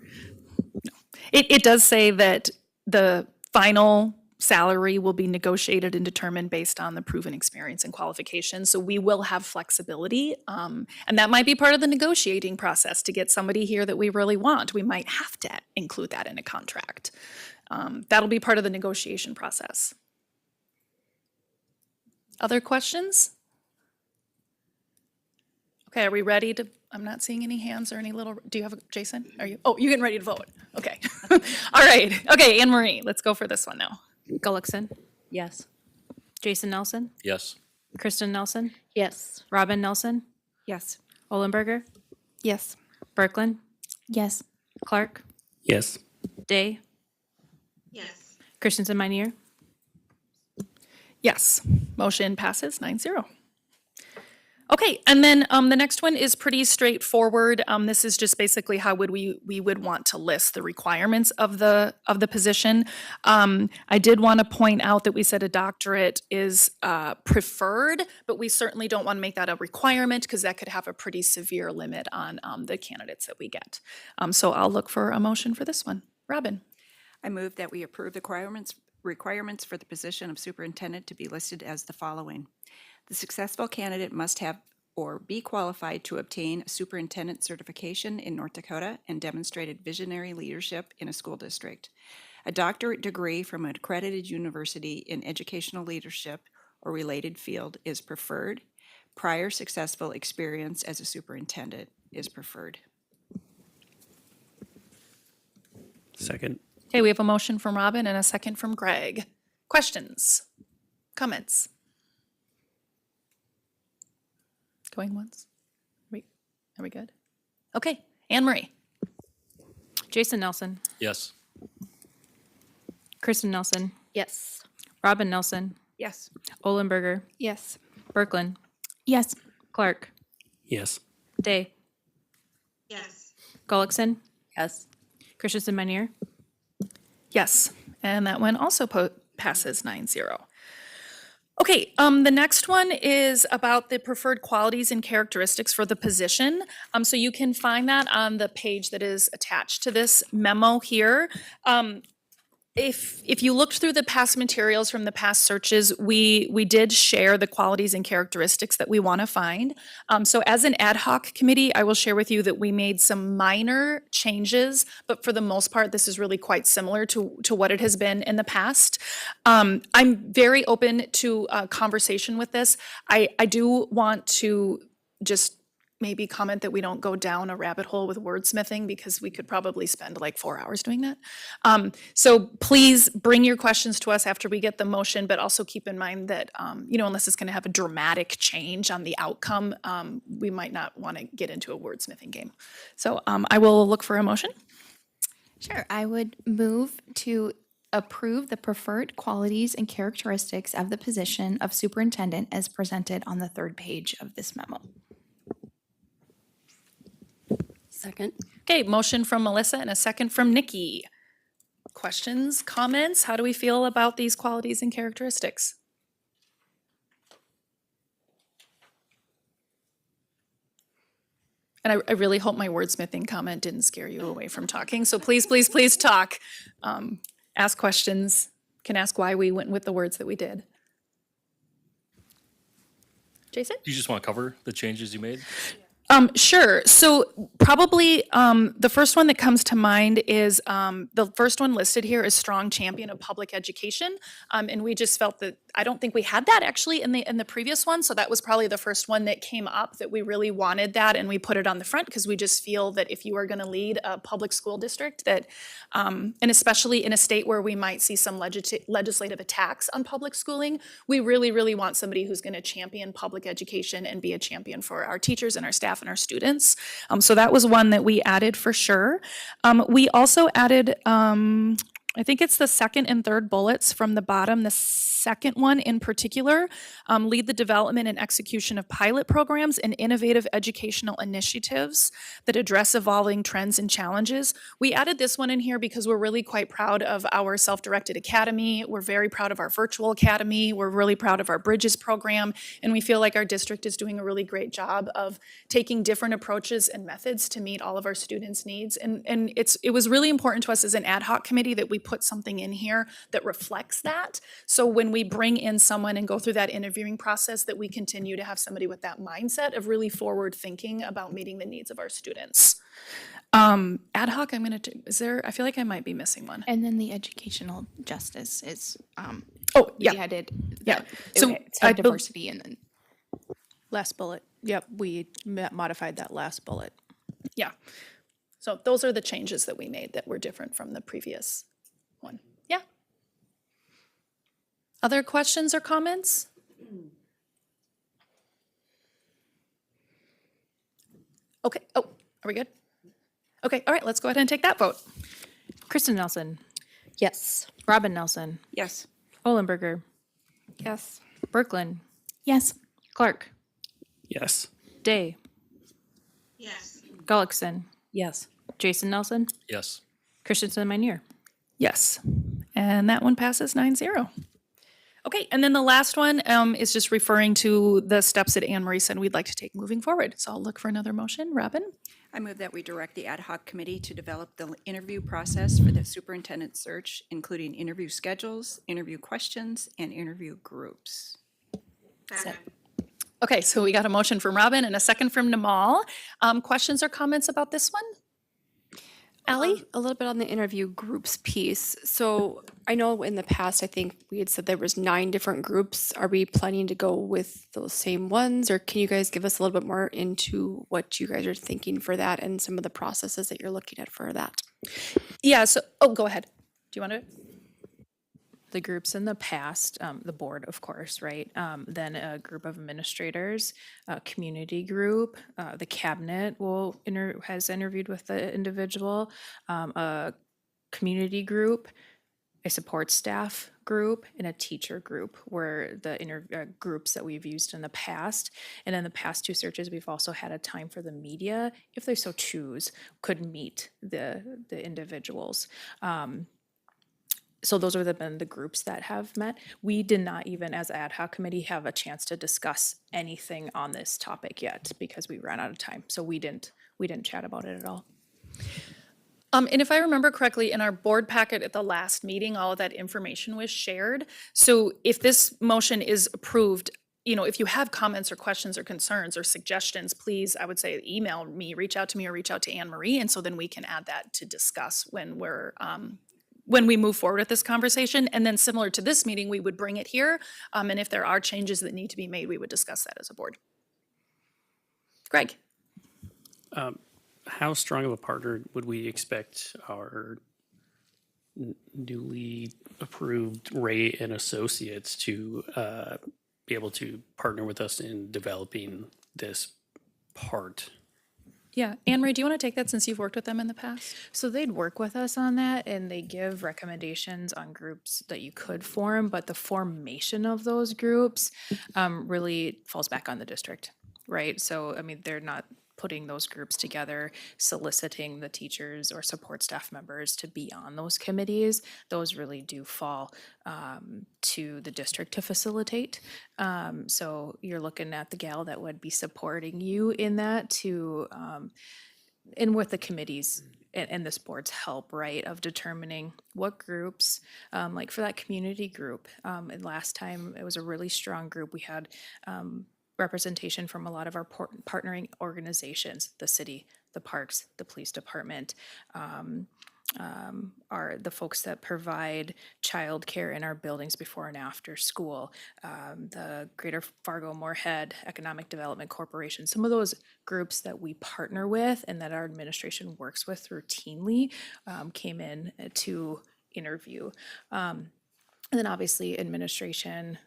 No. It does say that the final salary will be negotiated and determined based on the proven experience and qualifications. So we will have flexibility. And that might be part of the negotiating process to get somebody here that we really want. We might have to include that in a contract. That'll be part of the negotiation process. Other questions? Okay, are we ready to, I'm not seeing any hands or any do you have, Jason? Are you, you're getting ready to vote. Okay. All right. Okay, Anne Marie, let's go for this one now. Gullickson, Yes. Jason Nelson, Yes. Kristen Nelson, Yes. Robin Nelson, Yes. Olenberger, Yes. Berkland, Yes. Clark, Yes. Day, Yes. Christensen Meinier. Yes, motion passes 9-0. Okay, and then the next one is pretty straightforward. This is just basically how we would want to list the requirements of the position. I did want to point out that we said a doctorate is preferred, but we certainly don't want to make that a requirement, because that could have a pretty severe limit on the candidates that we get. So I'll look for a motion for this one. Robin? I move that we approve the requirements for the position of superintendent to be listed as the following. The successful candidate must have or be qualified to obtain a superintendent certification in North Dakota and demonstrated visionary leadership in a school district. A doctorate degree from an accredited university in educational leadership or related field is preferred. Prior successful experience as a superintendent is preferred. Second. Okay, we have a motion from Robin and a second from Greg. Questions? Comments? Going once? Are we good? Okay, Anne Marie. Jason Nelson, Yes. Kristen Nelson, Yes. Robin Nelson, Yes. Olenberger, Yes. Berkland, Yes. Clark, Yes. Day, Yes. Gullickson, Yes. Christensen Meunier, Yes, and that one also passes 9-0. Okay, the next one is about the preferred qualities and characteristics for the position. So you can find that on the page that is attached to this memo here. If you looked through the past materials from the past searches, we did share the qualities and characteristics that we want to find. So as an ad hoc committee, I will share with you that we made some minor changes, but for the most part, this is really quite similar to what it has been in the past. I'm very open to a conversation with this. I do want to just maybe comment that we don't go down a rabbit hole with wordsmithing because we could probably spend like 4 hours doing that. So please bring your questions to us after we get the motion, but also keep in mind that, unless it's going to have a dramatic change on the outcome, we might not want to get into a wordsmithing game. So I will look for a motion. Sure. I would move to approve the preferred qualities and characteristics of the position of superintendent as presented on the third page of this memo. Second. Okay, motion from Melissa and a second from Nikki. Questions, comments? How do we feel about these qualities and characteristics? And I really hope my wordsmithing comment didn't scare you away from talking. So please, please, please talk. Ask questions. Can ask why we went with the words that we did. Jason? Do you just want to cover the changes you made? Sure. So probably the first one that comes to mind is the first one listed here is strong champion of public education. And we just felt that I don't think we had that actually in the previous one. So that was probably the first one that came up that we really wanted that, and we put it on the front because we just feel that if you are going to lead a public school district that, and especially in a state where we might see some legislative attacks on public schooling, we really, really want somebody who's going to champion public education and be a champion for our teachers and our staff and our students. So that was one that we added for sure. We also added, I think it's the second and third bullets from the bottom, the second one in particular, lead the development and execution of pilot programs and innovative educational initiatives that address evolving trends and challenges. We added this one in here because we're really quite proud of our self-directed academy. We're very proud of our virtual academy. We're really proud of our Bridges program. And we feel like our district is doing a really great job of taking different approaches and methods to meet all of our students' needs. And it was really important to us as an ad hoc committee that we put something in here that reflects that. So when we bring in someone and go through that interviewing process, that we continue to have somebody with that mindset of really forward thinking about meeting the needs of our students. Ad hoc, I feel like I might be missing one. And then the educational justice is, Oh, yeah. we added, Yeah. so So it's I had bel- diversity and then. last bullet. Yep, we modified that last bullet. Yeah. So those are the changes that we made that were different from the previous one. Yeah. Other questions or comments? Okay. Oh, are we good? Okay. All right. Let's go ahead and take that vote. Kristen Nelson, Yes. Robin Nelson, Yes. Olenberger, Yes. Berkland, Yes. Clark, Yes. Day, Yes. Gullickson, Yes. Jason Nelson, Yes. Christensen Meunier. Yes. And that one passes 9-0. Okay, and then the last one is just referring to the steps that Anne Marie said we'd like to take moving forward. So I'll look for another motion. Robin? I move that we direct the ad hoc committee to develop the interview process for the superintendent search, including interview schedules, interview questions, and interview groups. Okay, so we got a motion from Robin and a second from Namal. Questions or comments about this one? Allie? A little bit on the interview groups piece. So I know in the past, I think we had said there was 9 different groups. Are we planning to go with those same ones, or can you guys give us a little bit more into what you guys are thinking for that and some of the processes that you're looking at for that? Yeah, so, go ahead. Do you want to? The groups in the past, the board, of course, right? Then a group of administrators, a community group, the cabinet has interviewed with the individual, a community group, a support staff group, and a teacher group were the groups that we've used in the past. And in the past 2 searches, we've also had a time for the media, if they so choose, could meet the individuals. So those are been the groups that have met. We did not even, as ad hoc committee, have a chance to discuss anything on this topic yet because we ran out of time. So we didn't chat about it at all. And if I remember correctly, in our board packet at the last meeting, all of that information was shared. So if this motion is approved, if you have comments or questions or concerns or suggestions, please, I would say email me, reach out to me, or reach out to Anne Marie. And so then we can add that to discuss when we move forward with this conversation. And then similar to this meeting, we would bring it here. And if there are changes that need to be made, we would discuss that as a board. Greg. How strong of a partner would we expect our newly approved Ray and Associates to be able to partner with us in developing this part? Yeah, Anne Marie, do you want to take that since you've worked with them in the past? So they'd work with us on that and they give recommendations on groups that you could form, but the formation of those groups really falls back on the district, right? So, I mean, they're not putting those groups together, soliciting the teachers or support staff members to be on those committees. Those really do fall to the district to facilitate. So you're looking at the gal that would be supporting you in that and with the committees and this board's help, right, of determining what groups, like for that community group. And last time it was a really strong group. We had representation from a lot of our partnering organizations, the city, the parks, the police department, are the folks that provide childcare in our buildings before and after school, the Greater Fargo Moorhead Economic Development Corporation, some of those groups that we partner with and that our administration works with routinely came in to interview. And then obviously administration,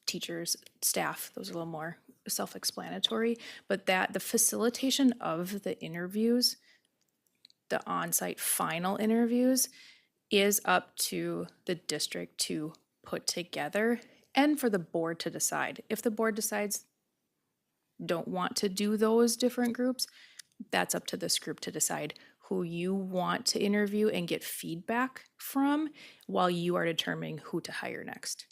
teachers, staff, those are a little more self-explanatory, but that the facilitation of the interviews, the on-site final interviews, is up to the district to put together and for the board to decide. If the board decides don't want to do those different groups, that's up to this group to decide who you want to interview and get feedback from while you are determining who to hire next.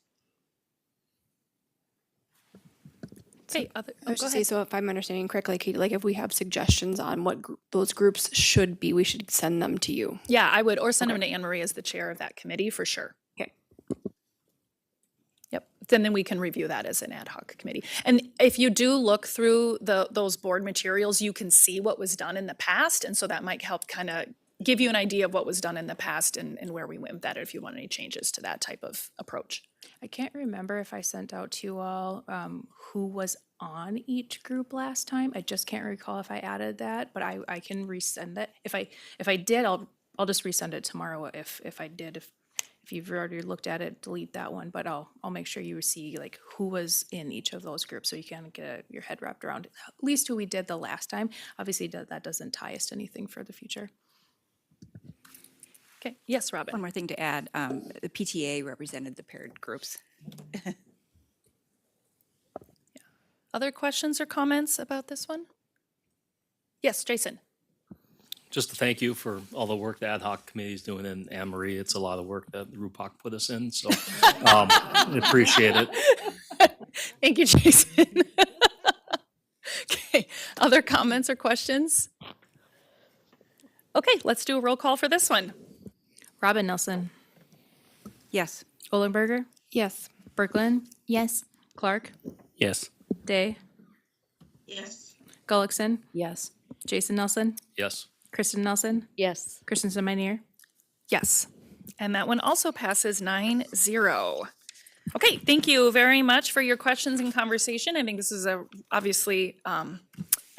Okay, I was to say, so if I'm understanding correctly, Katie, like if we have suggestions on what those groups should be, we should send them to you. Yeah, I would, or send them to Anne Marie as the chair of that committee for sure. Okay. Yep, then we can review that as an ad hoc committee. And if you do look through those board materials, you can see what was done in the past. And so that might help kind of give you an idea of what was done in the past and where we went with that if you want any changes to that type of approach. I can't remember if I sent out to you all who was on each group last time. I just can't recall if I added that, but I can resend that. If I did, I'll just resend it tomorrow. If I did, if you've already looked at it, delete that one. But I'll make sure you see like who was in each of those groups so you can get your head wrapped around at least who we did the last time. Obviously, that doesn't tie us to anything for the future. Okay, yes, Robin. One more thing to add, the PTA represented the paired groups. Other questions or comments about this one? Yes, Jason. Just to thank you for all the work the ad hoc committee is doing, and Anne Marie, it's a lot of work that RUPOC put us in, so appreciate it. Thank you, Jason. Okay, other comments or questions? Okay, let's do a roll call for this one. Robin Nelson, Yes. Olenberger, Yes. Berglund, Yes. Clark, Yes. Day, Yes. Gullickson, Yes. Jason Nelson, Yes. Kristen Nelson, Yes. Kristen Meinier. Yes, and that one also passes 9-0. Okay, thank you very much for your questions and conversation. I think this is obviously a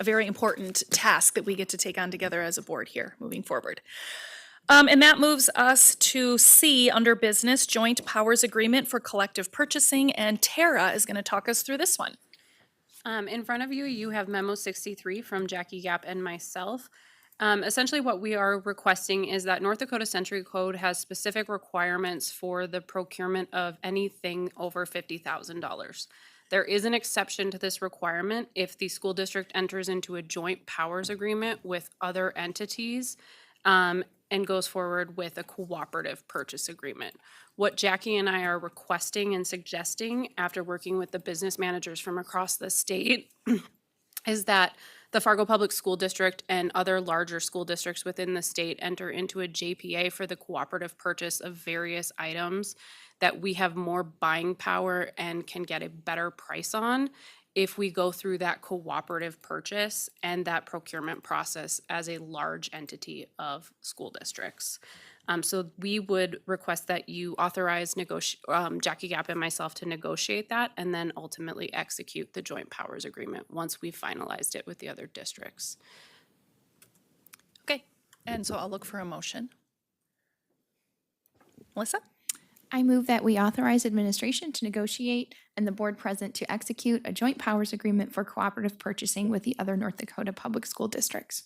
very important task that we get to take on together as a board here moving forward. And that moves us to C under business, joint powers agreement for collective purchasing, and Tara is going to talk us through this one. In front of you, you have memo 63 from Jackie Gap and myself. Essentially what we are requesting is that North Dakota Century Code has specific requirements for the procurement of anything over $50,000. There is an exception to this requirement if the school district enters into a joint powers agreement with other entities and goes forward with a cooperative purchase agreement. What Jackie and I are requesting and suggesting after working with the business managers from across the state is that the Fargo Public School District and other larger school districts within the state enter into a JPA for the cooperative purchase of various items that we have more buying power and can get a better price on if we go through that cooperative purchase and that procurement process as a large entity of school districts. So we would request that you authorize Jackie Gap and myself to negotiate that and then ultimately execute the joint powers agreement once we've finalized it with the other districts. Okay, and so I'll look for a motion. Melissa? I move that we authorize administration to negotiate and the board president to execute a joint powers agreement for cooperative purchasing with the other North Dakota public school districts.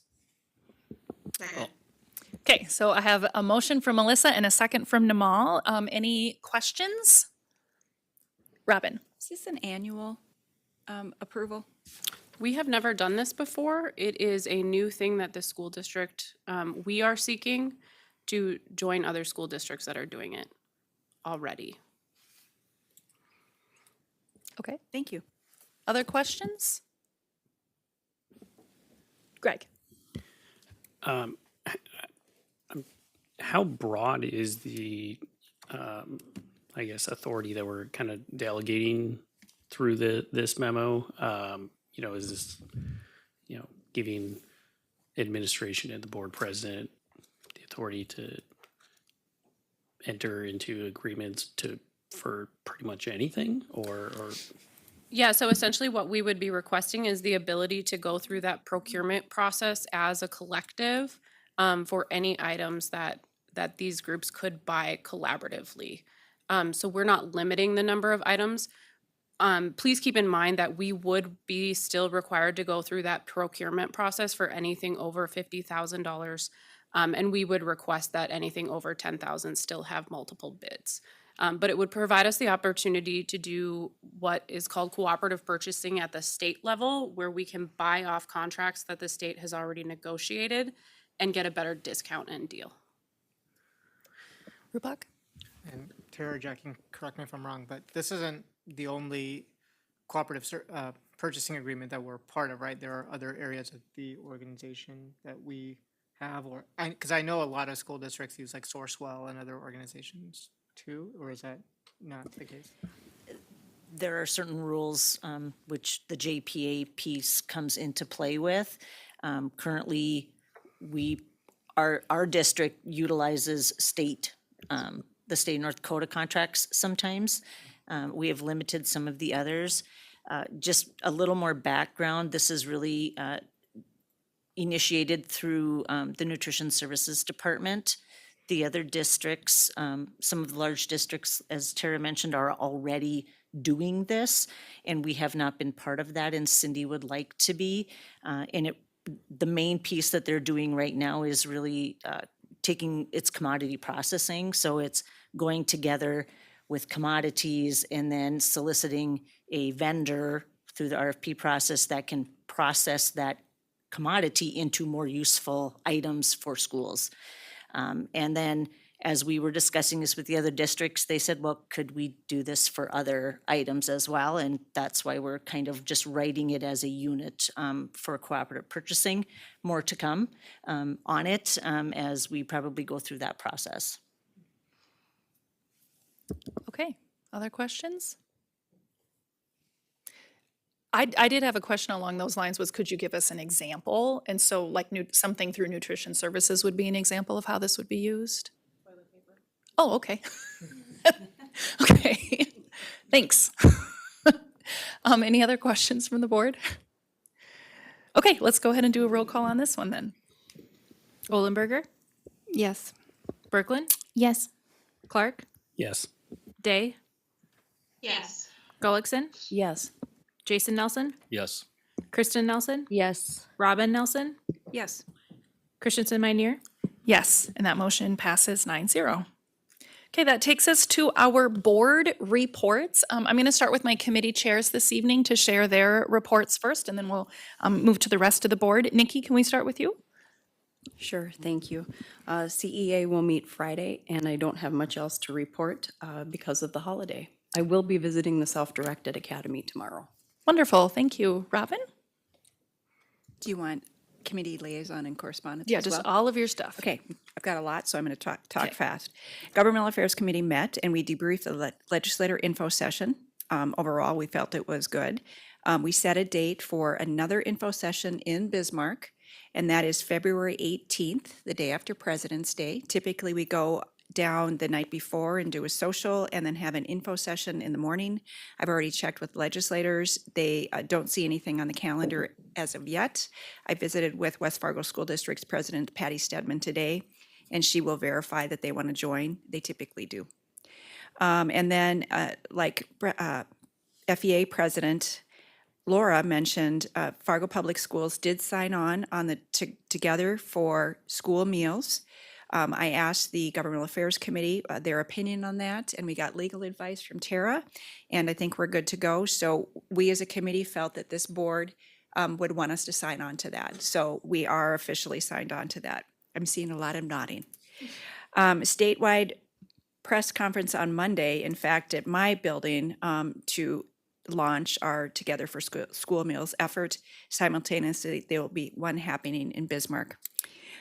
Okay, so I have a motion from Melissa and a second from Namal. Any questions? Robin? Is this an annual approval? We have never done this before. It is a new thing that the school district, we are seeking to join other school districts that are doing it already. Okay, Thank you. other questions? Greg? How broad is the, I guess, authority that we're kind of delegating through this memo? Is this, giving administration and the board president the authority to enter into agreements for pretty much anything, or? Yeah, so essentially what we would be requesting is the ability to go through that procurement process as a collective for any items that these groups could buy collaboratively. So we're not limiting the number of items. Please keep in mind that we would be still required to go through that procurement process for anything over $50,000. And we would request that anything over 10,000 still have multiple bids. But it would provide us the opportunity to do what is called cooperative purchasing at the state level, where we can buy off contracts that the state has already negotiated and get a better discount and deal. Rupak? And Tara, Jack, can correct me if I'm wrong, but this isn't the only cooperative purchasing agreement that we're part of, right? There are other areas of the organization that we have, because I know a lot of school districts use like Sourcewell and other organizations too, or is that not the case? There are certain rules which the JPA piece comes into play with. Currently, our district utilizes the state of North Dakota contracts sometimes. We have limited some of the others. Just a little more background, this is really initiated through the Nutrition Services Department. The other districts, some of the large districts, as Tara mentioned, are already doing this, and we have not been part of that, and Cindy would like to be. The main piece that they're doing right now is really taking its commodity processing, so it's going together with commodities and then soliciting a vendor through the RFP process that can process that commodity into more useful items for schools. And then as we were discussing this with the other districts, they said, well, could we do this for other items as well? And that's why we're kind of just writing it as a unit for cooperative purchasing. More to come on it as we probably go through that process. Okay, other questions? I did have a question along those lines, was could you give us an example? And so like something through Nutrition Services would be an example of how this would be used? Oh, okay. Okay, thanks. Any other questions from the board? Okay, let's go ahead and do a roll call on this one then. Olenberger? Yes. Brooklyn, Yes. Clark, Yes. Day, Yes. Gullickson, Yes. Jason Nelson, Yes. Kristen Nelson, Yes. Robin Nelson, Yes. Christensen Meineer. Yes, and that motion passes 9-0. Okay, that takes us to our board reports. I'm going to start with my committee chairs this evening to share their reports first, and then we'll move to the rest of the board. Nikki, can we start with you? Sure, thank you. CEA will meet Friday, and I don't have much else to report because of the holiday. I will be visiting the Self-Directed Academy tomorrow. Wonderful, thank you. Robin? Do you want committee liaison and correspondence Yeah, as just well? all of your stuff. Okay, I've got a lot, so I'm going to talk Okay. fast. Governmental Affairs Committee met, and we debriefed the legislator info session. Overall, we felt it was good. We set a date for another info session in Bismarck, and that is February 18th, the day after President's Day. Typically, we go down the night before and do a social and then have an info session in the morning. I've already checked with legislators. They don't see anything on the calendar as of yet. I visited with West Fargo School District's President Patty Stedman today, and she will verify that they want to join. They typically do. And then, FEA President Laura mentioned, Fargo Public Schools did sign on the Together for School Meals. I asked the Governmental Affairs Committee their opinion on that, and we got legal advice from Tara, and I think we're good to go. So we as a committee felt that this board would want us to sign on to that. So we are officially signed on to that. I'm seeing a lot of nodding. Statewide press conference on Monday, in fact, at my building, to launch our Together for School Meals effort. Simultaneously, there will be one happening in Bismarck.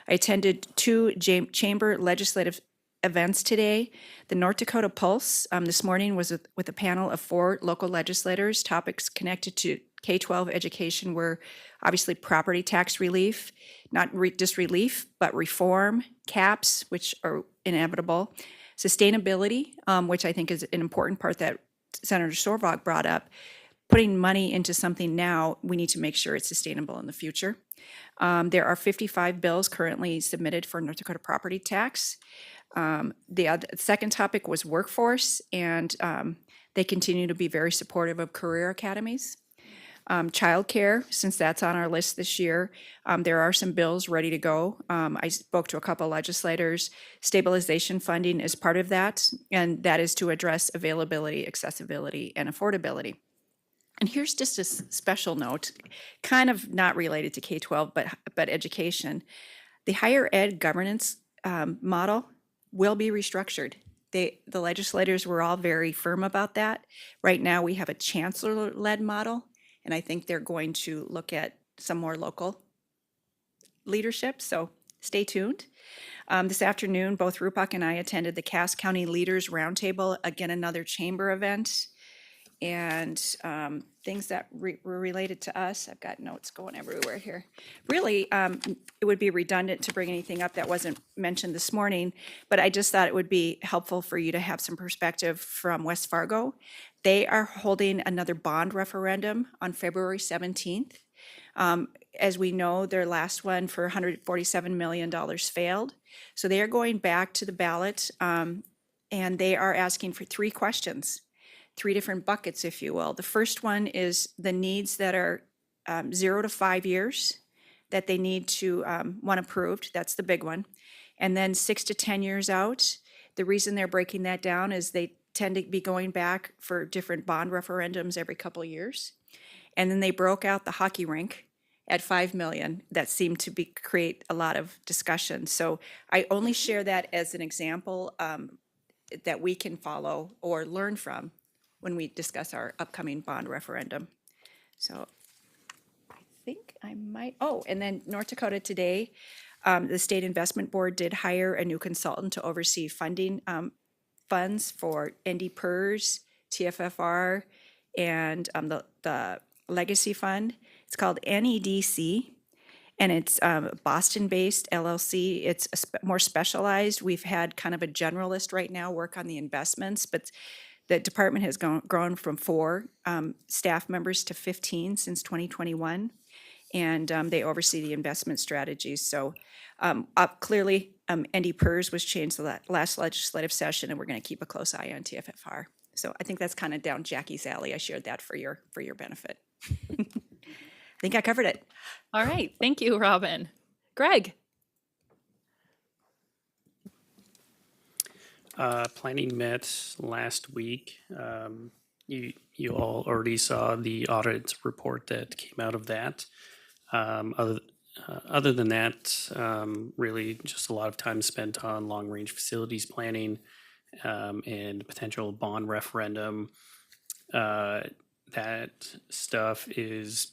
I attended two chamber legislative events today. The North Dakota Pulse this morning was with a panel of 4 local legislators. Topics connected to K-12 education were obviously property tax relief, not just relief, but reform, caps, which are inevitable, sustainability, which I think is an important part that Senator Sorvog brought up. Putting money into something now, we need to make sure it's sustainable in the future. There are 55 bills currently submitted for North Dakota property tax. The second topic was workforce, and they continue to be very supportive of career academies. Childcare, since that's on our list this year, there are some bills ready to go. I spoke to a couple legislators. Stabilization funding is part of that, and that is to address availability, accessibility, and affordability. And here's just a special note, kind of not related to K-12, but education. The higher ed governance model will be restructured. The legislators were all very firm about that. Right now, we have a chancellor-led model, and I think they're going to look at some more local leadership, so stay tuned. This afternoon, both Rupak and I attended the Cass County Leaders Roundtable, again, another chamber event. And things that were related to us. I've got notes going everywhere here. Really, it would be redundant to bring anything up that wasn't mentioned this morning, but I just thought it would be helpful for you to have some perspective from West Fargo. They are holding another bond referendum on February 17th. As we know, their last one for $147 million failed. So they are going back to the ballot, and they are asking for 3 questions. 3 different buckets, if you will. The first one is the needs that are 0 to 5 years that they need to want approved. That's the big one. And then 6 to 10 years out. The reason they're breaking that down is they tend to be going back for different bond referendums every couple of years. And then they broke out the hockey rink at $5 million. That seemed to create a lot of discussion. So I only share that as an example that we can follow or learn from when we discuss our upcoming bond referendum. So I think I might, and then North Dakota today, the State Investment Board did hire a new consultant to oversee funding funds for ND-PERS, TFFR, and the Legacy Fund. It's called NEDC, and it's Boston-based LLC. It's more specialized. We've had kind of a generalist right now work on the investments, but the department has grown from 4 staff members to 15 since 2021. and they oversee the investment strategies. So clearly, ND PERS was changed the last legislative session, and we're going to keep a close eye on TFFR. So I think that's kind of down Jackie's alley. I shared that for your benefit. I think I covered it. All right, thank you, Robin. Greg? Planning met last week. You all already saw the audit report that came out of that. Other than that, really just a lot of time spent on long-range facilities planning and potential bond referendum. That stuff is,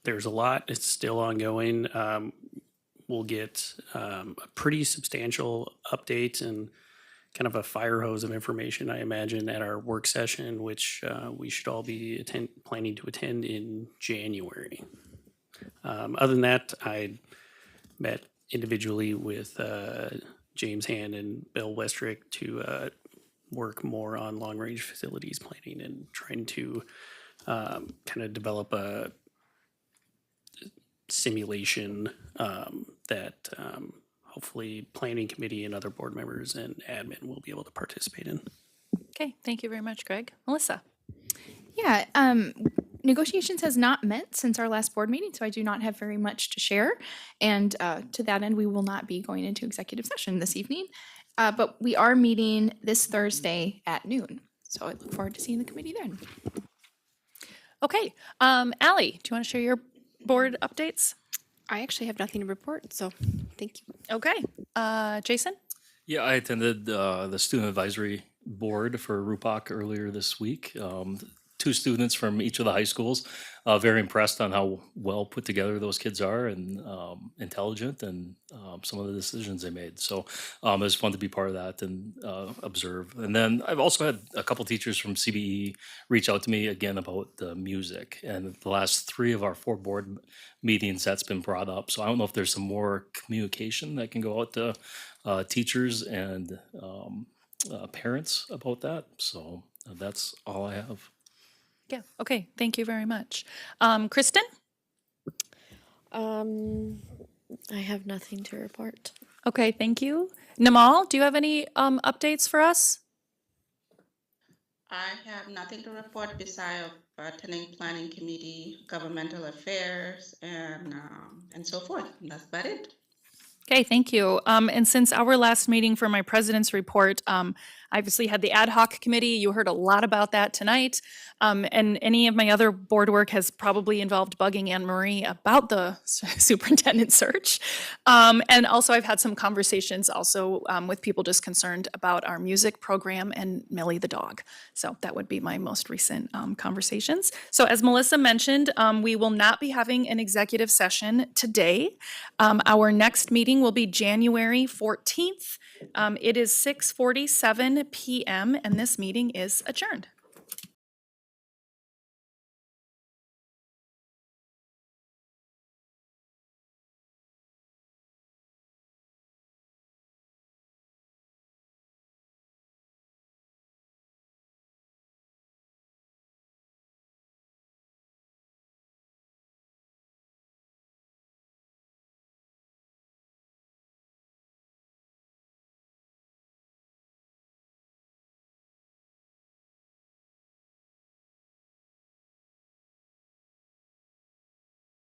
there's a lot. It's still ongoing. We'll get a pretty substantial update and kind of a fire hose of information, I imagine, at our work session, which we should all be planning to attend in January. Other than that, I met individually with James Hand and Bill Westrick to work more on long-range facilities planning and trying to kind of develop a simulation that hopefully planning committee and other board members and admin will be able to participate in. Okay, thank you very much, Greg. Melissa? Yeah, negotiations has not met since our last board meeting, so I do not have very much to share. And to that end, we will not be going into executive session this evening. But we are meeting this Thursday at noon. So I look forward to seeing the committee then. Okay, Allie, do you want to share your board updates? I actually have nothing to report, so thank you. Okay, Jason? Yeah, I attended the student advisory board for RUPOC earlier this week. 2 students from each of the high schools. Very impressed on how well put together those kids are and intelligent and some of the decisions they made. So it was fun to be part of that and observe. And then I've also had a couple teachers from CBE reach out to me again about the music. And the last 3 of our 4 board meetings, that's been brought up. So I don't know if there's some more communication that can go out to teachers and parents about that. So that's all I have. Yeah, okay, thank you very much. Kristen? I have nothing to report. Okay, thank you. Namal, do you have any updates for us? I have nothing to report besides attending planning committee, governmental affairs, and so forth. And that's about it. Okay, thank you. And since our last meeting for my president's report, I obviously had the ad hoc committee. You heard a lot about that tonight. And any of my other board work has probably involved bugging Anne Marie about the superintendent search. And also I've had some conversations also with people just concerned about our music program and Millie the dog. So that would be my most recent conversations. So as Melissa mentioned, we will not be having an executive session today. Our next meeting will be January 14th. It is 6:47 p.m. and this meeting is adjourned.